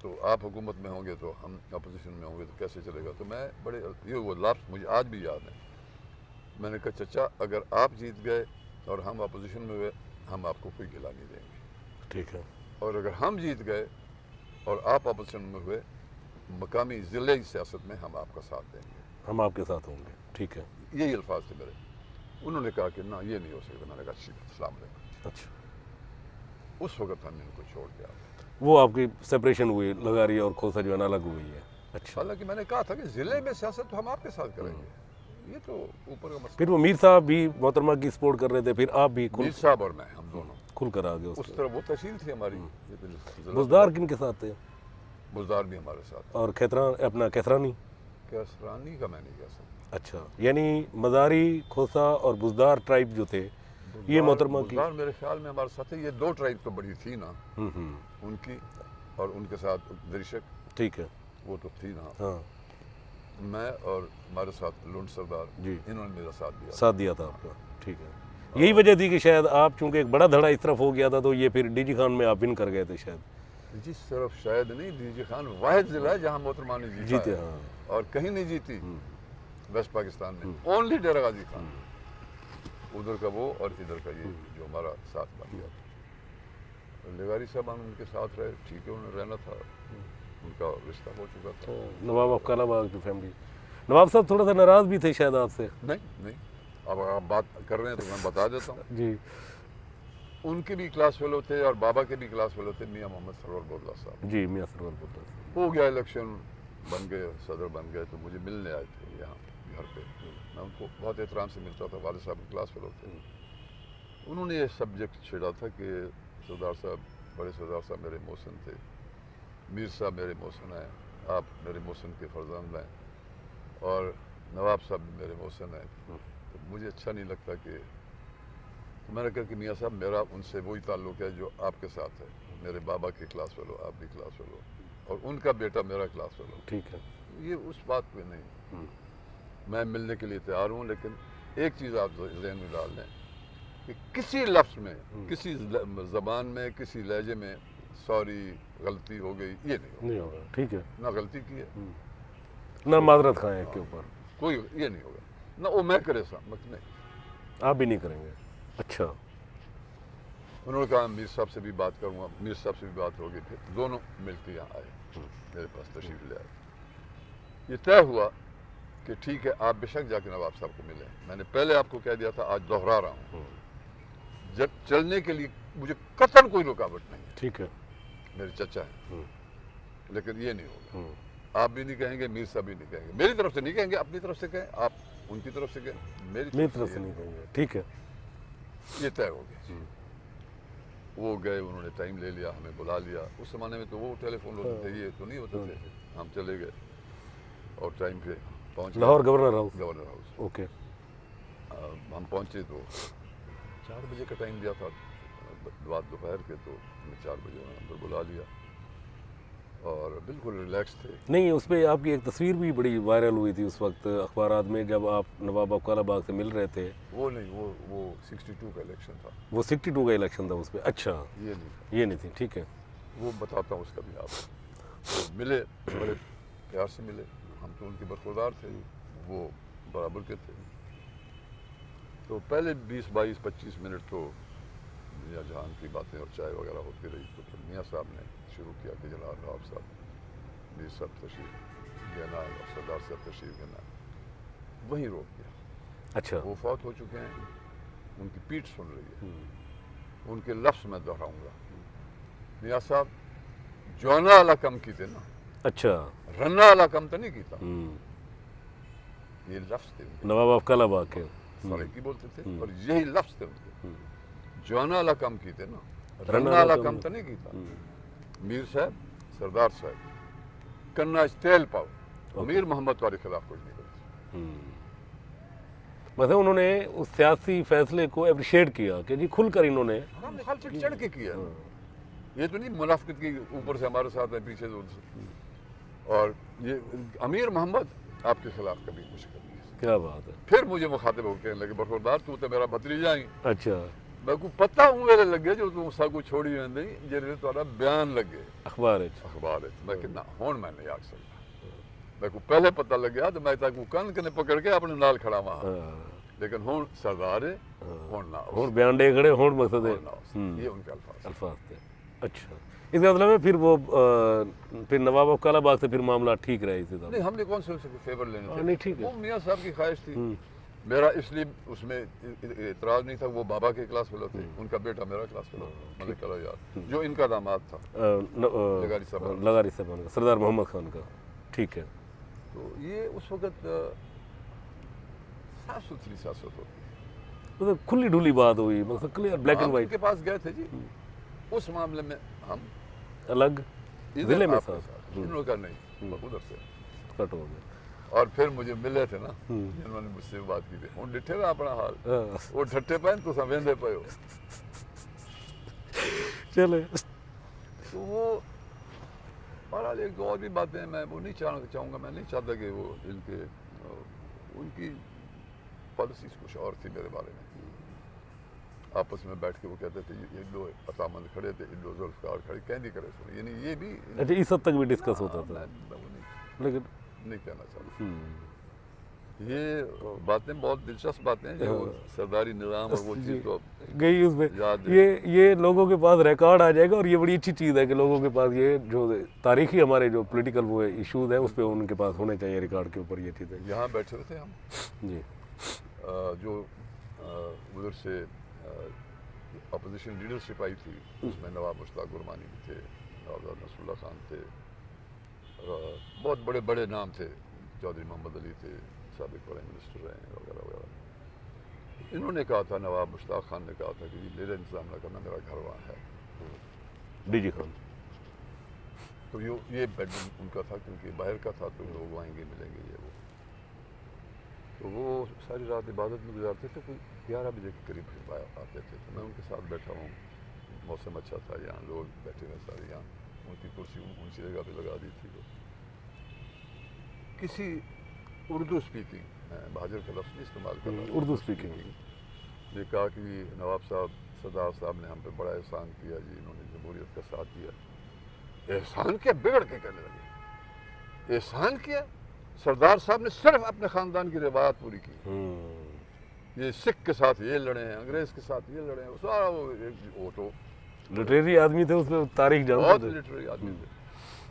तो आप हुकूमत में होंगे तो हम अपोजिशन में होंगे, तो कैसे चलेगा। तो मैं बड़े ये वो लफ्ज़ मुझे आज भी याद है। मैंने कहा चचा अगर आप जीत गए और हम अपोजिशन में हुए, हम आपको कोई गिला नहीं देंगे। ठीक है। और अगर हम जीत गए और आप अपोजिशन में हुए, मकामी ज़िले सियासत में हम आपका साथ देंगे, हम आपके साथ होंगे। ठीक है। यही अल्फाज थे मेरे। उन्होंने कहा कि ना ये नहीं हो सकता। मैंने कहा ठीक है, अस्सलाम वालेकुम। अच्छा, उस वक्त हमने इनको छोड़ के आ गए। वो आपकी सेपरेशन हुई, लगारी और खोसा जो है ना अलग हुई है। अच्छा, हालांकि मैंने कहा था कि ज़िले में सियासत तो हम आपके साथ करेंगे, ये तो ऊपर का मसला। फिर वो मीर साहब भी मोहतरमा की सपोर्ट कर रहे थे, फिर आप भी मीर साहब और मैं, हम दोनों खुल कर आ गए उस तरह। वो तहसील थी हमारी। बुजदार किन के साथ थे? बुजदार भी हमारे साथ। और अपना कैसरानी? कैसरानी का मैं नहीं कह सकता। अच्छा, यानी मज़ारी, खोसा और बुजदार ट्राइब जो थे ये मोहतरमा की। बुजदार मेरे ख्याल में हमारे साथ है। ये 2 ट्राइब तो बड़ी थी ना उनकी, और उनके साथ दरिशक, ठीक है, वो तो थी ना। हाँ मैं और हमारे साथ लुंड सरदार जी, इन्होंने मेरा साथ दिया था आपका। ठीक है। यही वजह थी कि शायद आप चूंकि एक बड़ा धड़ा इस तरफ हो गया था तो ये फिर डीजी खान में आप विन कर गए थे शायद। जी सिर्फ शायद नहीं, डीजी खान वाहिद जिला है जहाँ मोहतरमा ने जीते। है। हाँ, और कहीं नहीं जीती वेस्ट पाकिस्तान में, ओनली डेरा गाजी खान। उधर का वो और इधर का ये जो हमारा साथ बन गया था। लगारी साहब हम उनके साथ रहे, ठीक है, उन्हें रहना था, उनका रिश्ता हो चुका था। नवाब अफकानाबाद की फैमिली। नवाब साहब थोड़ा सा नाराज़ भी थे शायद आपसे? नहीं, अब आप बात कर रहे हैं तो मैं बता देता हूँ। जी, उनके भी क्लास फेलो थे और बाबा के भी क्लास फेलो थे, मियाँ मोहम्मद सरवर बोदला साहब। जी, मियाँ सरवर बोदला। हो गया इलेक्शन, बन गए, सदर बन गए, तो मुझे मिलने आए थे यहाँ घर पे। मैं उनको बहुत एहतराम से मिलता था, वालिद साहब के क्लास फेलो थे। उन्होंने ये सब्जेक्ट छेड़ा था कि सरदार साहब, बड़े सरदार साहब मेरे मोहसिन थे, मीर साहब मेरे मोहसिन हैं, आप मेरे मोहसिन के फर्जंद हैं, और नवाब साहब मेरे मौसन हैं, तो मुझे अच्छा नहीं लगता कि, तो मैंने कहा कि मियाँ साहब मेरा उनसे वही ताल्लुक़ है जो आपके साथ है, मेरे बाबा के क्लास फेलो, आप भी क्लास फेलो, और उनका बेटा मेरा क्लास फेलो। ठीक है। ये उस बात पे नहीं, मैं मिलने के लिए तैयार हूँ, लेकिन एक चीज़ आप जहन में डाल लें कि किसी लफ्ज़ में, किसी ज़बान में, किसी लहजे में सॉरी, गलती हो गई, ये नहीं होगा। ठीक है। ना गलती की है, ना माजरत खाएं के ऊपर, कोई ये नहीं होगा, ना वो मैं करे मत नहीं, आप भी नहीं करेंगे। अच्छा। उन्होंने कहा मीर साहब से भी बात करूँगा, मीर साहब से भी बात होगी, फिर दोनों मिलकर यहाँ आए, मेरे पास तशरीफ ले आए। ये तय हुआ कि ठीक है आप बेशक जाके नवाब साहब को मिले। मैंने पहले आपको कह दिया था, आज दोहरा रहा हूँ, जब चलने के लिए मुझे कतन कोई रुकावट नहीं है। ठीक है। मेरे चचा हैं, लेकिन ये नहीं होगा, आप भी नहीं कहेंगे, मीर साहब भी नहीं कहेंगे, मेरी तरफ से नहीं कहेंगे, अपनी तरफ से कहें, आप उनकी तरफ से कहें, मेरी तरफ से नहीं कहेंगे। ठीक है। ये तय हो गया। वो गए, उन्होंने टाइम ले लिया, हमें बुला लिया। उस ज़माने में तो वो टेलीफोन होते थे, ये तो नहीं होते थे। हम चले गए और टाइम पे पहुँच गए Lahore governor house. Governor house. Okay. हम पहुँचे तो 4 बजे का टाइम दिया था, बात दोपहर के, तो हमें 4 बजे अंदर बुला लिया और बिल्कुल रिलैक्स थे। नहीं, उस पर आपकी एक तस्वीर भी बड़ी वायरल हुई थी उस वक्त अखबारात में, जब आप नवाब अब्काला बाग से मिल रहे थे। वो नहीं, वो 62 का इलेक्शन था। वो 62 का इलेक्शन था उस पर। अच्छा, ये नहीं थी। ठीक है, वो बताता हूँ उसका भी आप। तो मिले, बड़े प्यार से मिले, हम तो उनके बरखुरदार थे, वो बराबर के थे। तो पहले 20-22-25 मिनट तो मियाँ जहान की बातें और चाय वगैरह होती रही। तो फिर मियाँ साहब ने शुरू किया कि जनाब नवाब साहब, मीर साहब तशरीफ लेना है और सरदार साहब तशरीफ लेना है। वहीं रोक दिया। अच्छा। वो फौत हो चुके हैं, उनकी पीठ सुन रही है। उनके लफ्ज़ मैं दोहराऊंगा, मियाँ साहब जौना वाला कम की थे ना। अच्छा। रन्ना वाला कम तो नहीं कीता, ये लफ्ज़ थे नवाब अब्काला बाग के, सराइकी बोलते थे, और यही लफ्ज़ थे उनके। जौना वाला कम की थे ना, रन्ना वाला कम तो नहीं कीता। मीर साहब, सरदार साहब कन्ना तेल पाओ, मीर मोहम्मद वाले खिलाफ कुछ नहीं करते। मतलब उन्होंने उस सियासी फैसले को अप्रिशिएट किया कि जी खुलकर इन्होंने मुखालफत चढ़ के किया। ये तो नहीं मुनाफिकत की ऊपर से हमारे साथ है, पीछे से। और ये अमीर मोहम्मद आपके खिलाफ कभी कुछ कर नहीं। क्या बात है। फिर मुझे मुखातिब हो कहने लगे, बरखुरदार तू तो मेरा भतीजा ही। अच्छा। मैं को पता हूँ मेरे लगे जो तू सबको छोड़ी वेंदी जेरे तोरा बयान लगे अखबार मैं कितना हुण मैं नहीं आख सकता। मैं को पहले पता लग गया तो मैं ताकू कन कने पकड़ के अपने नाल खड़ा वहां, लेकिन हुण सरदार है, हुण ना हुण बयान दे खड़े, हुण मकसद है, ये उनके अल्फाज थे। अच्छा, इसका मतलब है फिर वो फिर नवाब अब्काला बाग से फिर मामला ठीक रहा इसी तरह। नहीं, हमने कौन से फेवर लेने थे। नहीं, ठीक है, वो मियाँ साहब की ख्वाहिश थी, मेरा इसलिए उसमें इतराज नहीं था। वो बाबा के क्लास फेलो थे, उनका बेटा मेरा क्लास फेलो, मतलब चलो यार, जो इनका दामाद था लगारी साहब, सरदार मोहम्मद खान का। ठीक है। तो ये उस वक्त साफ सुथरी सियासत होती है, मतलब खुली ढुली बात हुई, मतलब क्लियर ब्लैक एंड व्हाइट। के पास गए थे जी, उस मामले में हम अलग जिले में साथ, इन्होंने कहा नहीं, उधर से कट हो गए। और फिर मुझे मिले थे ना जिन्होंने मुझसे बात की थी, वो डिठे ना अपना हाल, वो ठट्टे पे तो वेंदे पे हो। चले तो वो बहरहाल एक दो और भी बातें मैं वो नहीं चाहूँगा, मैं नहीं चाहता कि वो इनके उनकी पॉलिसीज कुछ और थी मेरे बारे में। आपस में बैठ के वो कहते थे ये दो अतामंद खड़े थे, दो जुल्फकार खड़े, कह नहीं करे सुने, यानी ये भी अच्छा इस हद तक भी डिस्कस होता था, लेकिन नहीं कहना चाहता। ये बातें बहुत दिलचस्प बातें हैं, जो सरदारी निज़ाम और वो चीज़ तो गई उसमें ये लोगों के पास रिकॉर्ड आ जाएगा। और ये बड़ी अच्छी चीज़ है कि लोगों के पास ये जो तारीखी हमारे जो पॉलिटिकल वो इश्यूज़ है उस पर उनके पास होने चाहिए रिकॉर्ड के ऊपर ये चीज़ें। यहाँ बैठे थे हम जी, जो उधर से अपोजिशन लीडरशिप आई थी, उसमें नवाब मुश्ताक गुरबानी भी थे, नवाब नसरुल्लाह खान थे, बहुत बड़े बड़े नाम थे, चौधरी मोहम्मद अली थे, साबिक प्राइम मिनिस्टर रहे वगैरह वगैरह। इन्होंने कहा था, नवाब मुश्ताक खान ने कहा था कि मेरा इंतज़ाम न करना, मेरा घर वहाँ है, डीजी खान। तो ये बेडरूम उनका था, क्योंकि बाहर का था तो लोग आएंगे मिलेंगे ये वो। तो वो सारी रात इबादत में गुजारते थे, कोई 11 बजे के करीब आते थे। तो मैं उनके साथ बैठा हूँ, मौसम अच्छा था, यहाँ लोग बैठे हुए सारे, यहाँ उनकी कुर्सी ऊंची जगह पे लगा दी थी। तो किसी उर्दू स्पीकिंग, मैं बहादुर का लफ्ज़ नहीं इस्तेमाल कर रहा, उर्दू स्पीकिंग ने कहा कि नवाब साहब, सरदार साहब ने हम पे बड़ा एहसान किया जी, इन्होंने जमहूरियत का साथ दिया। एहसान किया? बिगड़ के कहने लगे, एहसान किया? सरदार साहब ने सिर्फ अपने ख़ानदान की रिवायत पूरी की। ये सिख के साथ ये लड़े हैं, अंग्रेज़ के साथ ये लड़े हैं, सारा वो तो लिटरेरी आदमी थे, उसमें तारीख बहुत जानते थे। लिटरेरी आदमी थे।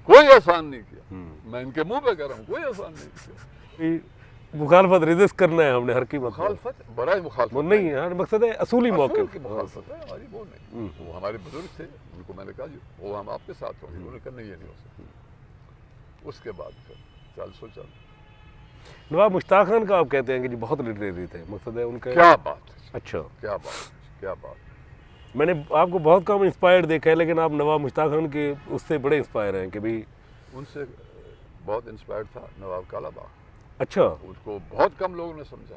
कोई एहसान नहीं किया, मैं इनके मुंह पे कह रहा हूँ, कोई एहसान नहीं किया। मुखालफत रेजिस्ट करना है हमने हर कीमत पर। मुखालफत, बड़ा मुखालफत वो नहीं है, मकसद है असूली मौके की मुखालफत है हमारी, वो नहीं। वो हमारे बुजुर्ग थे, उनको मैंने कहा जी वो हम आपके साथ होंगे, उन्होंने कहा नहीं, ये नहीं हो सकता। उसके बाद फिर चल सोचा। नवाब मुश्ताक खान का आप कहते हैं कि जी बहुत लिटरेरी थे, मकसद है उनका। क्या बात है, अच्छा, क्या बात, क्या बात। मैंने आपको बहुत कम इंस्पायर्ड देखा है, लेकिन आप नवाब मुश्ताक खान के उससे बड़े इंस्पायर हैं कि भाई। उनसे बहुत इंस्पायर्ड था नवाब कालाबाग। अच्छा, उसको बहुत कम लोगों ने समझा।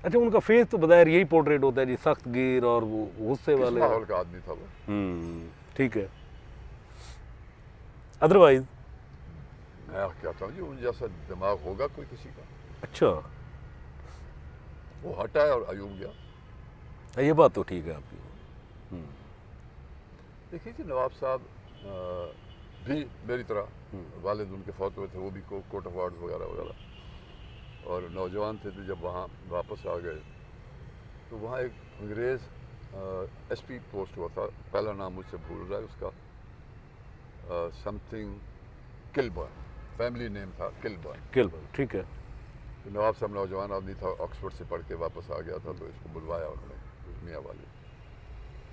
अच्छा, उनका फेस तो बज़ाहिर यही पोर्ट्रेट होता है जी, सख्त गिर और वो गुस्से वाले माहौल का आदमी था वो। ठीक है। अदरवाइज मैं कहता हूँ जी, उन जैसा दिमाग होगा कोई किसी का। अच्छा, वो हटा है और अयूब गया। ये बात तो ठीक है आपकी। देखिए जी, नवाब साहब भी मेरी तरह, वालिद उनके फौत हुए थे, वो भी कोर्ट ऑफ वार्ड्स वगैरह वगैरह, और नौजवान थे। तो जब वहाँ वापस आ गए तो वहाँ एक अंग्रेज़ एसपी पोस्ट हुआ था, पहला नाम मुझसे भूल रहा है उसका, समथिंग किलबर्न, फैमिली नेम था किलबर्न। किलबर्न, ठीक है। तो नवाब साहब नौजवान आदमी था, ऑक्सफोर्ड से पढ़ के वापस आ गया था, तो इसको बुलवाया उन्होंने, मियाँ वाले,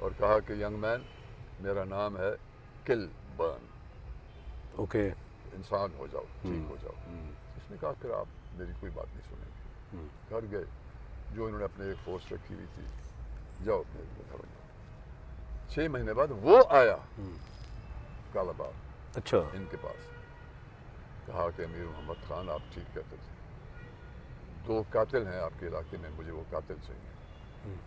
और कहा कि यंग मैन, मेरा नाम है किलबर्न, ओके, इंसान हो जाओ, ठीक हो जाओ। इसने कहा फिर आप मेरी कोई बात नहीं सुनेंगे। घर गए, जो इन्होंने अपने एक फोर्स रखी हुई थी, जाओ अपने घर में। 6 महीने बाद वो आया कालाबाग, अच्छा, इनके पास, कहा कि अमीर मोहम्मद खान आप ठीक कहते थे, 2 कातिल हैं आपके इलाके में, मुझे वो कातिल चाहिए।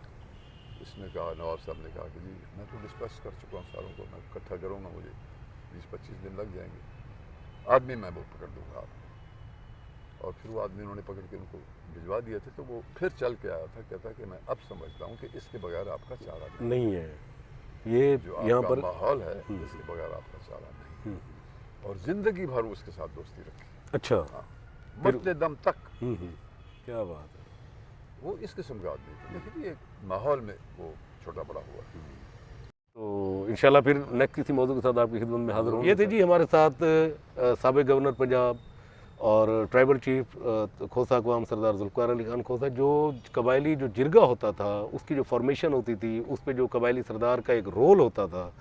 इसने कहा, नवाब साहब ने कहा कि जी मैं तो डिस्कस कर चुका हूँ सारों को, मैं इकट्ठा करूँगा, मुझे 20-25 दिन लग जाएंगे, आदमी मैं वो पकड़ दूँगा आप। और फिर वो आदमी उन्होंने पकड़ के उनको भिजवा दिए थे। तो वो फिर चल के आया था, कहता कि मैं अब समझता हूँ कि इसके बगैर आपका चारा नहीं है, ये जो यहाँ आपका पर माहौल है, इसके बगैर आपका चारा नहीं। और जिंदगी भर उसके साथ दोस्ती रखी। अच्छा, मरते दम तक। क्या बात है। वो इस किस्म का आदमी था, लेकिन एक माहौल में वो छोटा बड़ा हुआ। तो इंशाल्लाह फिर नेक्स्ट किसी मौजू के साथ आपकी खिदमत में हाजिर हूँ। ये थे जी हमारे साथ साबिक गवर्नर पंजाब और ट्राइबल चीफ खोसा अक़वाम सरदार ज़ुल्फ़िकार अली खान खोसा। जो कबायली जो जिरगा होता था, उसकी जो फॉर्मेशन होती थी, उस पर जो कबायली सरदार का एक रोल होता था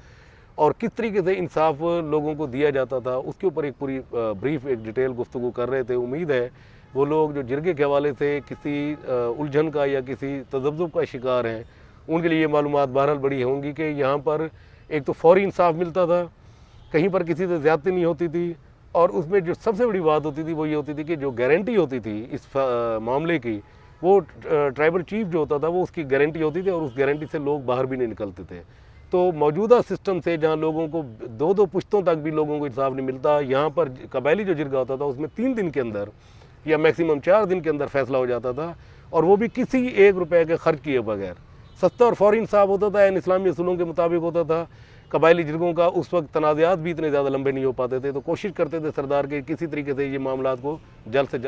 और किस तरीके से इंसाफ लोगों को दिया जाता था, उसके ऊपर एक पूरी ब्रीफ, एक डिटेल गुफ्तगू कर रहे थे। उम्मीद है वो लोग जो जिरगे के हवाले से किसी उलझन का या किसी तज़ब्ज़ुब का शिकार हैं, उनके लिए ये मालूमात बहरहाल बड़ी होंगी कि यहाँ पर एक तो फौरी इंसाफ मिलता था, कहीं पर किसी से ज़्यादती नहीं होती थी, और उसमें जो सबसे बड़ी बात होती थी वो ये होती थी कि जो गारंटी होती थी इस मामले की, वो ट्राइबल चीफ जो होता था वो उसकी गारंटी होती थी, और उस गारंटी से लोग बाहर भी नहीं निकलते थे। तो मौजूदा सिस्टम से जहाँ लोगों को 2-2 पुश्तों तक भी लोगों को इंसाफ नहीं मिलता, यहाँ पर कबायली जो जिरगा होता था उसमें 3 दिन के अंदर या मैक्सिमम 4 दिन के अंदर फैसला हो जाता था, और वो भी किसी 1 रुपये के खर्च किए बगैर। सस्ता और फौरी इंसाफ होता था, इन इस्लामी असूलों के मुताबिक होता था। कबायली जिरगों का उस वक्त तनाज़ात भी इतने ज़्यादा लंबे नहीं हो पाते थे, तो कोशिश करते थे सरदार के किसी तरीके से ये मामलात को जल्द से जल्द